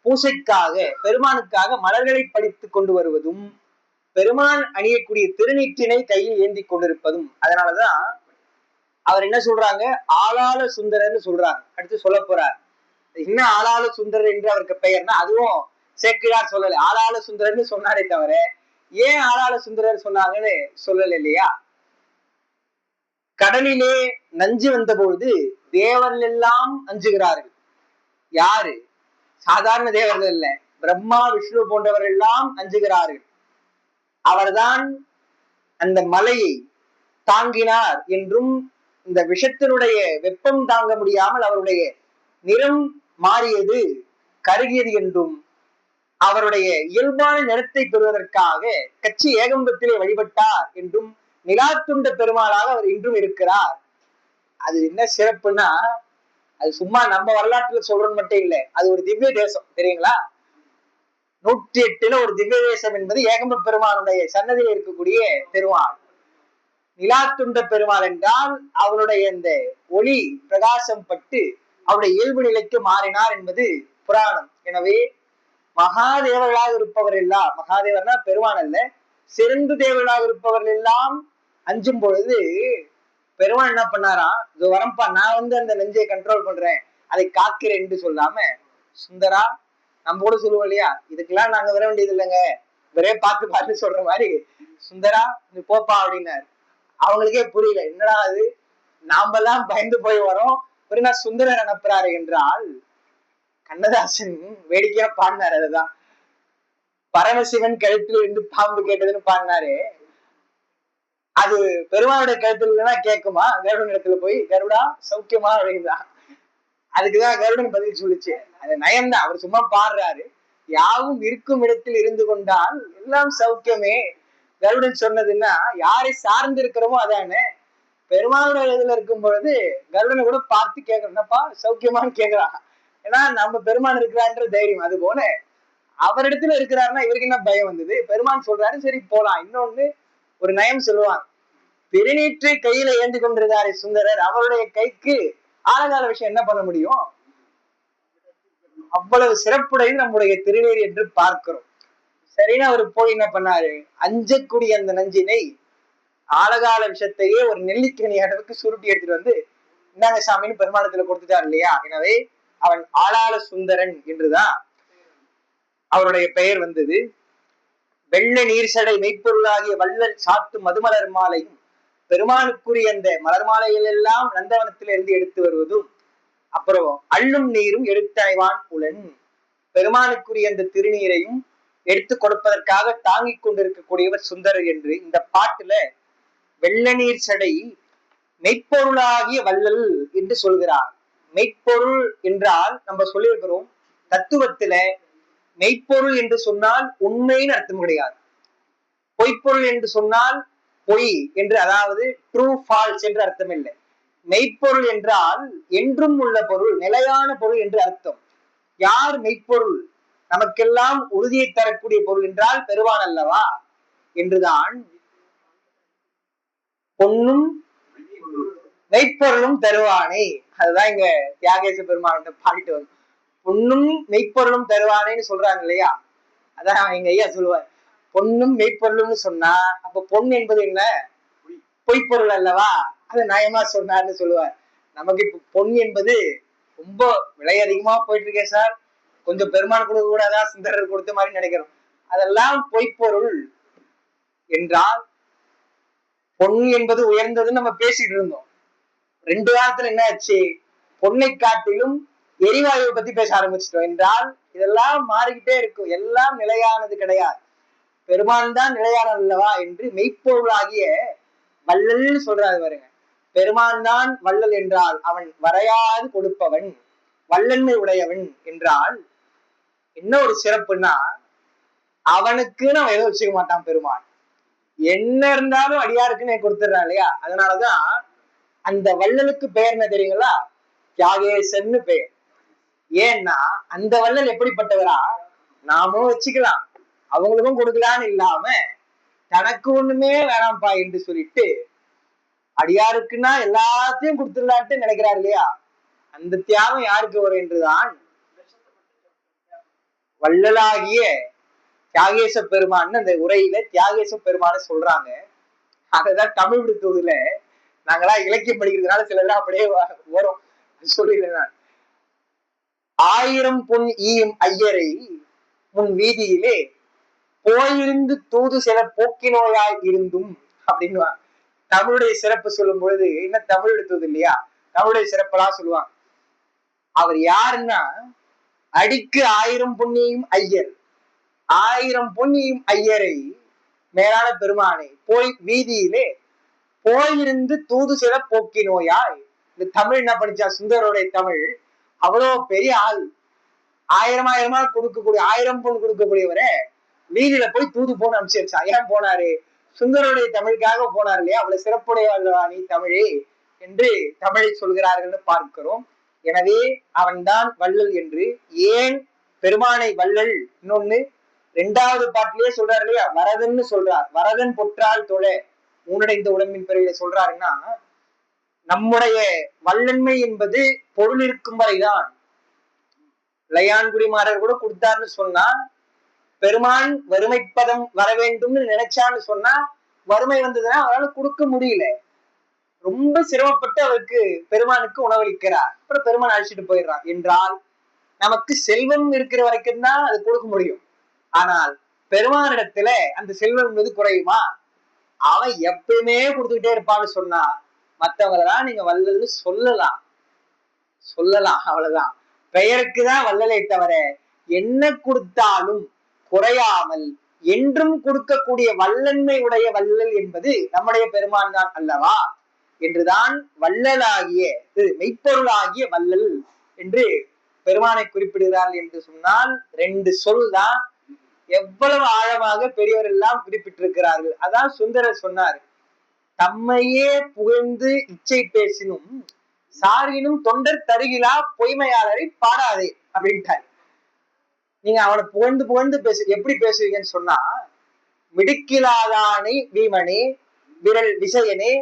பூசைக்காக, பெருமானுக்காக மலர்களை படித்து கொண்டு வருவதும், பெருமான் அணியக்கூடிய திருநீற்றினை கையில் ஏந்தி கொண்டிருப்பதும். அதனாலதான் அவர் என்ன சொல்றாங்க, ஆளாள சுந்தரர்னு சொல்றாங்க. அடுத்து சொல்ல போறார் என்ன ஆளாள சுந்தரர் என்று அவருக்கு பெயர்னா, அதுவும் சேக்கிழார் சொல்லல, ஆளாள சுந்தரர்னு சொன்னாரே தவிர ஏன் ஆளாள சுந்தரர் சொன்னாங்கன்னு சொல்லல இல்லையா. கடலிலே நஞ்சு வந்த பொழுது தேவர்கள் எல்லாம் அஞ்சுகிறார்கள். யாரு, சாதாரண தேவர்கள் இல்ல, பிரம்மா விஷ்ணு போன்றவர்கள் எல்லாம் அஞ்சுகிறார்கள். அவர்தான் அந்த மலையை தாங்கினார் என்றும், இந்த விஷத்தினுடைய வெப்பம் தாங்க முடியாமல் அவருடைய நிறம் மாறியது, கருகியது என்றும், அவருடைய இயல்பான நிறத்தை பெறுவதற்காக கச்சி ஏகம்பத்திலே வழிபட்டார் என்றும், நிலாத்துண்ட பெருமாளாக அவர் இன்றும் இருக்கிறார். அது என்ன சிறப்புன்னா, அது சும்மா நம்ம வரலாற்றுல சொல்றது மட்டும் இல்லை, அது ஒரு திவ்ய தேசம் தெரியுங்களா. 108ல ஒரு திவ்ய தேசம் என்பது ஏகம்ப பெருமானுடைய சன்னதியில் இருக்கக்கூடிய பெருமாள். நிலாத்துண்ட பெருமாள் என்றால் அவருடைய இந்த ஒளி பிரகாசம் பட்டு அவருடைய இயல்பு நிலைக்கு மாறினார் என்பது புராணம். எனவே மகாதேவர்களாக இருப்பவர் எல்லாம், மகாதேவர்னா பெருமான் அல்ல, சிறந்த தேவர்களாக இருப்பவர்கள் எல்லாம் அஞ்சும் பொழுது பெருமான் என்ன பண்ணாரா, இது வரம்பா, நான் அந்த நெஞ்சை கண்ட்ரோல் பண்றேன், அதை காக்கிறேன் என்று சொல்லாம, சுந்தரா நம்ம கூட சொல்லுவோம் இல்லையா, இதுக்கெல்லாம் நாங்க வர வேண்டியது இல்லைங்க, ஒரே பார்த்து சொல்ற மாதிரி, சுந்தரா நீ போப்பா அப்படின்னாரு. அவங்களுக்கே புரியல, என்னடா அது நாமெல்லாம் பயந்து போய் வரோம், நான் சுந்தரர் அனுப்புறாரு என்றால். கண்ணதாசன் வேடிக்கையா பாடினாரு, அதுதான் பரமசிவன் கழுத்தில் இருந்து பாம்பு கேட்டதுன்னு பாடினாரு. அது பெருமானுடைய கழுத்துல இல்லைன்னா கேட்குமா, கருடன் இடத்துல போய் கருடா சௌக்கியமா அப்படிங்களா, அதுக்குதான் கருடன் பதில் சொல்லிச்சு. அது நயம்தான், அவர் சும்மா பாடுறாரு. யாவும் இருக்கும் இடத்தில் இருந்து கொண்டால் எல்லாம் சௌக்கியமே. கருடன் சொன்னதுன்னா யாரை சார்ந்து இருக்கிறோமோ அதானே. பெருமானுடைய இதுல இருக்கும் பொழுது கருடனை கூட பார்த்து கேட்கணும், என்னப்பா சௌக்கியமான்னு கேட்கிறான். ஏன்னா நம்ம பெருமான் இருக்கிறான்ற தைரியம். அது போல அவரிடத்துல இருக்கிறாருன்னா இவருக்கு என்ன பயம் வந்தது, பெருமான் சொல்றாரு சரி போலாம். இன்னொன்னு ஒரு நயம் சொல்லுவாங்க, திருநீற்றை கையில ஏந்தி கொண்டிருந்தாரு சுந்தரர், அவருடைய கைக்கு ஆழகால விஷயம் என்ன பண்ண முடியும், அவ்வளவு சிறப்புடையது நம்முடைய திருநீர் என்று பார்க்கிறோம். சரின்னு அவரு போய் என்ன பண்ணாரு, அஞ்சக்கூடிய அந்த நஞ்சினை ஆழகால விஷத்தையே ஒரு நெல்லிக்கனி அளவுக்கு சுருட்டி எடுத்துட்டு வந்து இந்தாங்க சாமின்னு பெருமானத்துல கொடுத்துட்டாரு இல்லையா. எனவே அவன் ஆளாள சுந்தரன் என்றுதான் அவருடைய பெயர் வந்தது. வெள்ள நீர் சடை மெய்ப்பொருளாகிய வள்ளல் சாத்து மதுமலர் மாலையும் பெருமானுக்குரிய அந்த மலர் மாலைகள் எல்லாம் நந்தவனத்திலிருந்து எடுத்து வருவதும், அப்புறம் அள்ளும் நீரும் எடுத்தனைவான் புலன், பெருமானுக்குரிய அந்த திருநீரையும் எடுத்து கொடுப்பதற்காக தாங்கிக் கொண்டிருக்கக்கூடியவர் சுந்தரர் என்று இந்த பாட்டுல வெள்ள நீர் சடை மெய்ப்பொருளாகிய வள்ளல் என்று சொல்கிறார். மெய்ப்பொருள் என்றால் நம்ம சொல்லியிருக்கிறோம் தத்துவத்துல மெய்ப்பொருள் என்று சொன்னால் உண்மைன்னு அர்த்தம் கிடையாது. பொய்ப்பொருள் என்று சொன்னால் பொய் என்று, அதாவது ட்ரூ ஃபால்ஸ் என்று அர்த்தம் இல்லை. மெய்ப்பொருள் என்றால் என்றும் உள்ள பொருள், நிலையான பொருள் என்று அர்த்தம். யார் மெய்ப்பொருள், நமக்கெல்லாம் உறுதியை தரக்கூடிய பொருள் என்றால் பெருமான் அல்லவா என்றுதான் பொன்னும் மெய்ப்பொருளும் தருவானே, அதுதான் இங்க தியாகேச பெருமான் பாடிட்டு வந்து பொன்னும் மெய்ப்பொருளும் தருவானேன்னு சொல்றாங்க இல்லையா. அதான் எங்க ஐயா சொல்லுவார், பொன்னும் மெய்ப்பொருளும்னு சொன்னா அப்ப பொன் என்பது என்ன, பொய்ப்பொருள் அல்லவா, அது நயமா சொன்னார்னு சொல்லுவார். நமக்கு இப்ப பொன் என்பது ரொம்ப விலை அதிகமா போயிட்டு இருக்கே சார், கொஞ்சம் பெருமான் கொடுக்க கூடாதா, சுந்தரர் கொடுத்த மாதிரி நினைக்கிறோம். அதெல்லாம் பொய்ப்பொருள் என்றால் பொன் என்பது உயர்ந்ததுன்னு நம்ம பேசிட்டு இருந்தோம். 2 வாரத்துல என்ன ஆச்சு, பொன்னை காட்டிலும் எரிவாயுவை பத்தி பேச ஆரம்பிச்சிட்டோம். என்றால் இதெல்லாம் மாறிக்கிட்டே இருக்கும், எல்லாம் நிலையானது கிடையாது, பெருமான் தான் நிலையானது அல்லவா என்று மெய்ப்பொருளாகிய வள்ளல் சொல்றாரு பாருங்க. பெருமான் தான் வள்ளல் என்றால் அவன் வரையாது கொடுப்பவன், வல்லன்மை உடையவன் என்றால் என்ன ஒரு சிறப்புன்னா, அவனுக்குன்னு அவன் எதுவும் வச்சுக்க மாட்டான் பெருமான், என்ன இருந்தாலும் அடியாருக்குன்னு கொடுத்துடுறான் இல்லையா. அதனாலதான் அந்த வள்ளலுக்கு பெயர் என்ன தெரியுங்களா, தியாகேசன்னு பெயர். ஏன்னா அந்த வள்ளல் எப்படிப்பட்டவரா, நாமும் வச்சுக்கலாம் அவங்களுக்கும் கொடுக்கலான்னு இல்லாம தனக்கு ஒண்ணுமே வேணாம்ப்பா என்று சொல்லிட்டு அடியாருக்குன்னா எல்லாத்தையும் கொடுத்துடலான்ட்டு நினைக்கிறார் இல்லையா. அந்த தியாகம் யாருக்கு வரும் என்றுதான் வள்ளலாகிய தியாகேச பெருமான் அந்த உரையில தியாகேச பெருமான சொல்றாங்க. அததான் தமிழ் விடுத்ததுல நாங்களா இலக்கியம் படிக்கிறதுனால சிலதான் அப்படியே வரும் சொல்லிடுறேன் நான். 1000 பொன் ஈயும் ஐயரை முன் வீதியிலே போயிருந்து தூது சில போக்கி நோயாய் இருந்தும் அப்படின்னு தமிழுடைய சிறப்பு சொல்லும் பொழுது, என்ன தமிழ் எடுத்தது இல்லையா, தமிழுடைய சிறப்பெல்லாம் சொல்லுவாங்க. அவர் யாருன்னா அடிக்கு 1000 பொன்னியும் ஐயர், 1000 பொன்னியும் ஐயரை மேலான பெருமானை போய் வீதியிலே போயிருந்து தூது சில போக்கி நோயாய். இந்த தமிழ் என்ன படிச்சா, சுந்தரோடைய தமிழ் அவ்வளவு பெரிய ஆள், 1000 கொடுக்கக்கூடிய 1000 பொன் கொடுக்கக்கூடியவரை வீதியில போய் தூது போன அனுப்பிச்சிருச்சா. ஏன் போனாரு, சுந்தருடைய தமிழுக்காக போனார் இல்லையா. அவ்வளவு சிறப்புடைய நீ தமிழே என்று தமிழை சொல்கிறார்கள்னு பார்க்கிறோம். எனவே அவன்தான் வள்ளல் என்று. ஏன் பெருமானை வள்ளல், இன்னொன்னு 2வது பாட்டிலேயே சொல்றாரு இல்லையா, வரதன்னு சொல்றார், வரதன் பொற்றால் தொழ ஊனடைந்த உடம்பின் பிறவில சொல்றாருன்னா, நம்முடைய வல்லன்மை என்பது பொருள் இருக்கும் வரைதான். இளையான்குடிமாரர் கூட கொடுத்தாருன்னு சொன்னா, பெருமான் வறுமைப்பதம் வர வேண்டும்னு நினைச்சான்னு சொன்னா, வறுமை வந்ததுன்னா அவரால் கொடுக்க முடியல, ரொம்ப சிரமப்பட்டு அவருக்கு பெருமானுக்கு உணவளிக்கிறார், அப்புறம் பெருமான் அழைச்சிட்டு போயிடுறான் என்றால் நமக்கு செல்வம் இருக்கிற வரைக்கும் தான் அது கொடுக்க முடியும். ஆனால் பெருமானிடத்துல அந்த செல்வம் என்பது குறையுமா, அவன் எப்பயுமே கொடுத்துக்கிட்டே இருப்பான்னு சொன்னா மற்றவங்களதான் நீங்க வள்ளல்னு சொல்லலாம், அவ்வளவுதான். பெயருக்குதான் வள்ளலை தவிர என்ன கொடுத்தாலும் குறையாமல் என்றும் கொடுக்கக்கூடிய வல்லன்மை உடைய வள்ளல் என்பது நம்முடைய பெருமான் தான் அல்லவா என்றுதான் வள்ளலாகிய மெய்ப்பொருளாகிய வள்ளல் என்று பெருமானை குறிப்பிடுகிறார்கள். என்று சொன்னால் 2 சொல் தான் எவ்வளவு ஆழமாக பெரியவர் எல்லாம் குறிப்பிட்டிருக்கிறார்கள். அதான் சுந்தரர் சொன்னார், தம்மையே புகழ்ந்து இச்சை பேசினும் சாரினும் தொண்டர் தருகிலா பொய்மையாளரை பாடாதே அப்படின்ட்டார். நீங்க அவனை புகழ்ந்து புகழ்ந்து எப்படி பேசுவீங்கன்னு சொன்னா, மிடுக்கிலாதானை வீமனே விரல் விசையனே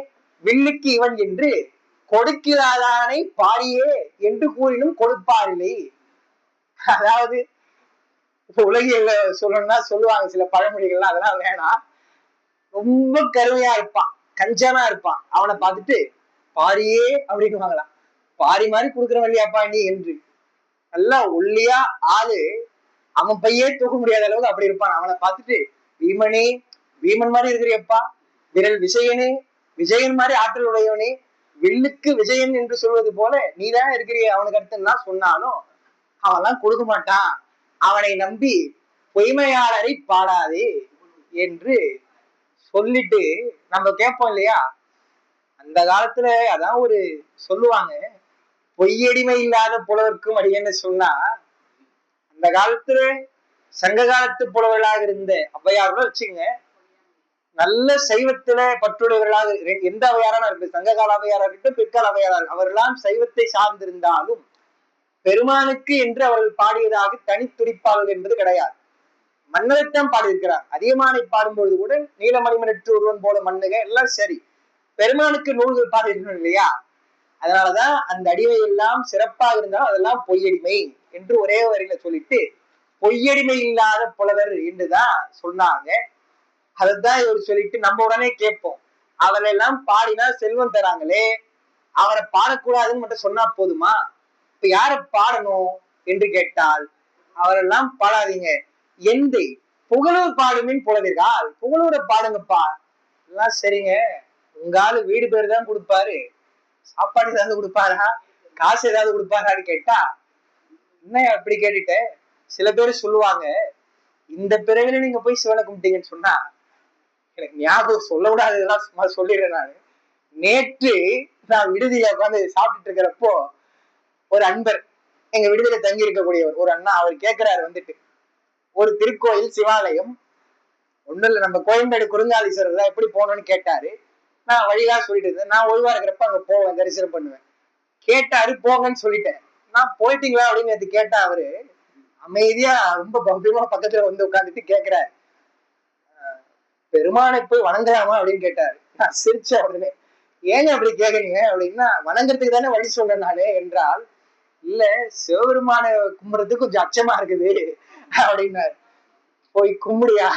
வில்லுக்கு இவன் என்று கொடுக்கிலாதானை பாரியே என்று கூறினும் கொடுப்பாரில்லை. அதாவது உலகியல்ல சொல்லணும்னா சொல்லுவாங்க சில பழமொழிகள்லாம், அதெல்லாம் வேணாம். ரொம்ப கருமையா இருப்பான், கஞ்சனா இருப்பான். அவனை பார்த்துட்டு பாரியே அப்படின்னு பாரி மாதிரி கொடுக்குறவன் இல்லையாப்பா நீ என்று. நல்லா ஒல்லியா ஆளு, அவன் பையே தூக்க முடியாத அளவுக்கு அப்படி இருப்பான். அவனை பார்த்துட்டு பீமனே, பீமன் மாதிரி இருக்கிறியப்பா, விரல் விஜயனே, விஜயன் மாதிரி ஆற்றல் உடையவனே, வில்லுக்கு விஜயன் என்று சொல்வது போல நீதான் இருக்கிறிய அவனுக்கு அடுத்துன்னா சொன்னாலும் அவன்லாம் கொடுக்க மாட்டான். அவனை நம்பி பொய்மையாளரை பாடாதே என்று சொல்லிட்டு நம்ம கேட்போம் இல்லையா. அந்த காலத்துல அதான் ஒரு சொல்லுவாங்க, பொய்யடிமை இல்லாத புலவர்க்கும் அடியன்னு சொன்னா, அந்த காலத்துல சங்க காலத்து புலவர்களாக இருந்த ஔவையாரோட வச்சுங்க, நல்ல சைவத்துல பற்றுடையவர்களாக எந்த ஔவையாரான இருக்கு, சங்க கால ஔவையாரா இருக்கட்டும், பிற்கால ஔவையாரா அவரெல்லாம் சைவத்தை சார்ந்திருந்தாலும் பெருமானுக்கு என்று அவர்கள் பாடியதாக தனித்துடிப்பாளர்கள் என்பது கிடையாது. மன்னரைத்தான் பாடியிருக்கிறார். அதிகமானை பாடும்பொழுது கூட நீலமணிமனற்று ஒருவன் போல மண்ணுக எல்லாம் சரி, பெருமானுக்கு நூல்கள் பாடியிருக்கணும் இல்லையா. அதனாலதான் அந்த அடிமை எல்லாம் சிறப்பாக இருந்தாலும் அதெல்லாம் பொய்யடிமை என்று ஒரே வரியில சொல்லிட்டு பொய்யடிமை இல்லாத புலவர் என்றுதான் சொன்னாங்க. அதைத்தான் இவர் சொல்லிட்டு நம்ம உடனே கேட்போம், அவரெல்லாம் பாடினா செல்வம் தராங்களே, அவரை பாடக்கூடாதுன்னு மட்டும் சொன்னா போதுமா, இப்ப யார பாடணும் என்று கேட்டால் அவரெல்லாம் பாடாதீங்க, எந்தை புகழூர் பாடுமின் புலவீர்கள், புகழூரை பாடுங்கப்பா. எல்லாம் சரிங்க, உங்க ஆளு வீடு பேர் தான் கொடுப்பாரு, சாப்பாடு ஏதாவது கொடுப்பாரா, காசு ஏதாவது கொடுப்பாரான்னு கேட்டா என்ன அப்படி கேட்டுட்ட. சில பேர் சொல்லுவாங்க, இந்த பிறவில நீங்க போய் சிவனை கும்பிட்டீங்கன்னு சொன்னா, எனக்கு ஞாபகம் சொல்லக்கூடாது இதெல்லாம் சும்மா சொல்லிடுறேன் நானு. நேற்று நான் விடுதியில உட்காந்து சாப்பிட்டுட்டு இருக்கிறப்போ ஒரு அன்பர், எங்க விடுதியில தங்கி இருக்கக்கூடியவர் ஒரு அண்ணா, அவர் கேட்கிறாரு வந்துட்டு, ஒரு திருக்கோயில் சிவாலயம் ஒண்ணு இல்ல, நம்ம கோயம்பேடு குறுங்காலீஸ்வரர் தான் எப்படி போகணும்னு கேட்டாரு. நான் வழிதான் சொல்லிட்டு இருந்தேன், நான் ஒழுவா இருக்கிறப்ப அங்க போவேன், தரிசனம் பண்ணுவேன். கேட்டாரு, போங்கன்னு சொல்லிட்டேன். நான் போயிட்டீங்களா அப்படின்னு நேற்று கேட்டா அவரு அமைதியா ரொம்ப பவ்யமா பக்கத்துல வந்து உட்காந்துட்டு கேட்கிறாரு, பெருமானை போய் வணங்கலாமா அப்படின்னு கேட்டாரு. நான் சிரிச்ச உடனே, ஏங்க அப்படி கேக்குறீங்க அப்படின்னா, வணங்குறதுக்கு தானே வழி சொல்றேன் நானு என்றால், இல்ல சிவபெருமான கும்பிடுறதுக்கு கொஞ்சம் அச்சமா இருக்குது அப்படின்னாரு. போய் கும்பிடியா,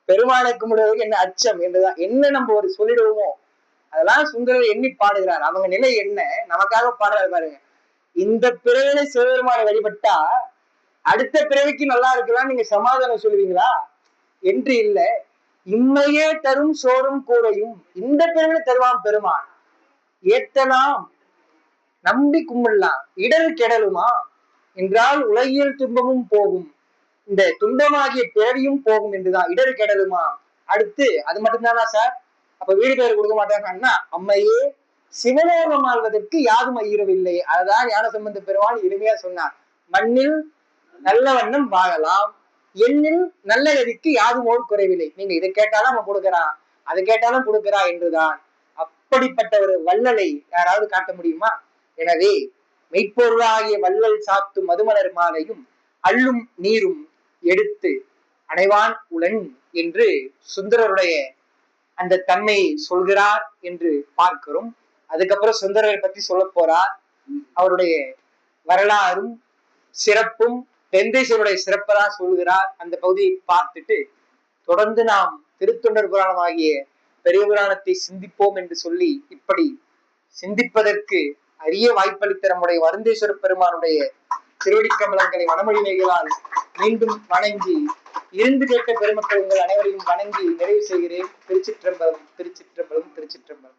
பெருமானை கும்பிடுவதற்கு என்ன அச்சம் என்றுதான் என்ன நம்ம ஒரு சொல்லிடுவோமோ அதெல்லாம் சுந்தரர் எண்ணி பாடுகிறார். அவங்க நிலை என்ன நமக்காக பாடுறாரு பாருங்க. இந்த பிறவினை சிவபெருமானை வழிபட்டா அடுத்த பிறவிக்கு நல்லா இருக்கலாம் நீங்க சமாதானம் சொல்லுவீங்களா என்று இல்லை, இம்மையே தரும் சோறும் கூடையும் இந்த பிறவினை தருவான் பெருமான், ஏத்தலாம் நம்பி கும்பிடலாம், இடர் கெடலுமா என்றால் உலகியல் துன்பமும் போகும், இந்த துன்பமாகிய பிறவியும் போகும் என்றுதான். இடர் கெடலுமா, அடுத்து அது மட்டும்தானா சார், அப்ப வீடு பேர் கொடுக்க மாட்டாங்கன்னா, அம்மையே சிவலோகம் ஆள்வதற்கு யாரும் ஐயரவில்லை. அதுதான் ஞானசம்பந்த பெருமான் எளிமையா சொன்னார், மண்ணில் நல்ல வண்ணம் வாழலாம், எண்ணில் நல்ல கதிக்கு யாரும் ஓர் குறைவில்லை. நீங்க இதை கேட்டாலும் அவன் கொடுக்குறான், அதை கேட்டாலும் கொடுக்குறா என்றுதான். அப்படிப்பட்ட ஒரு வள்ளலை யாராவது காட்ட முடியுமா? எனவே மெய்ப்பொருளாகிய வள்ளல் சாத்து மதுமலர் மாலையும் அள்ளும் நீரும் எடுத்து அணைவான் உளன் என்று சுந்தரருடைய அந்த தன்மையை சொல்கிறார் என்று பார்க்கிறோம். அதுக்கப்புறம் சுந்தரரை பற்றி சொல்ல போறார். அவருடைய வரலாறும் சிறப்பும் தென்தேசருடைய சிறப்பதான் சொல்கிறார். அந்த பகுதியை பார்த்துட்டு தொடர்ந்து நாம் திருத்தொண்டர் புராணம் ஆகிய பெரிய புராணத்தை சிந்திப்போம் என்று சொல்லி, இப்படி சிந்திப்பதற்கு அரிய வாய்ப்பளித்த நம்முடைய வருந்தேஸ்வர பெருமானுடைய திருவடி கமலங்களை வனமொழிமைகளால் மீண்டும் வணங்கி இருந்து கேட்ட பெருமக்கள் உங்கள் அனைவரையும் வணங்கி நிறைவு செய்கிறேன். திருச்சிற்றம்பலம், திருச்சிற்றம்பலம், திருச்சிற்றம்பலம்.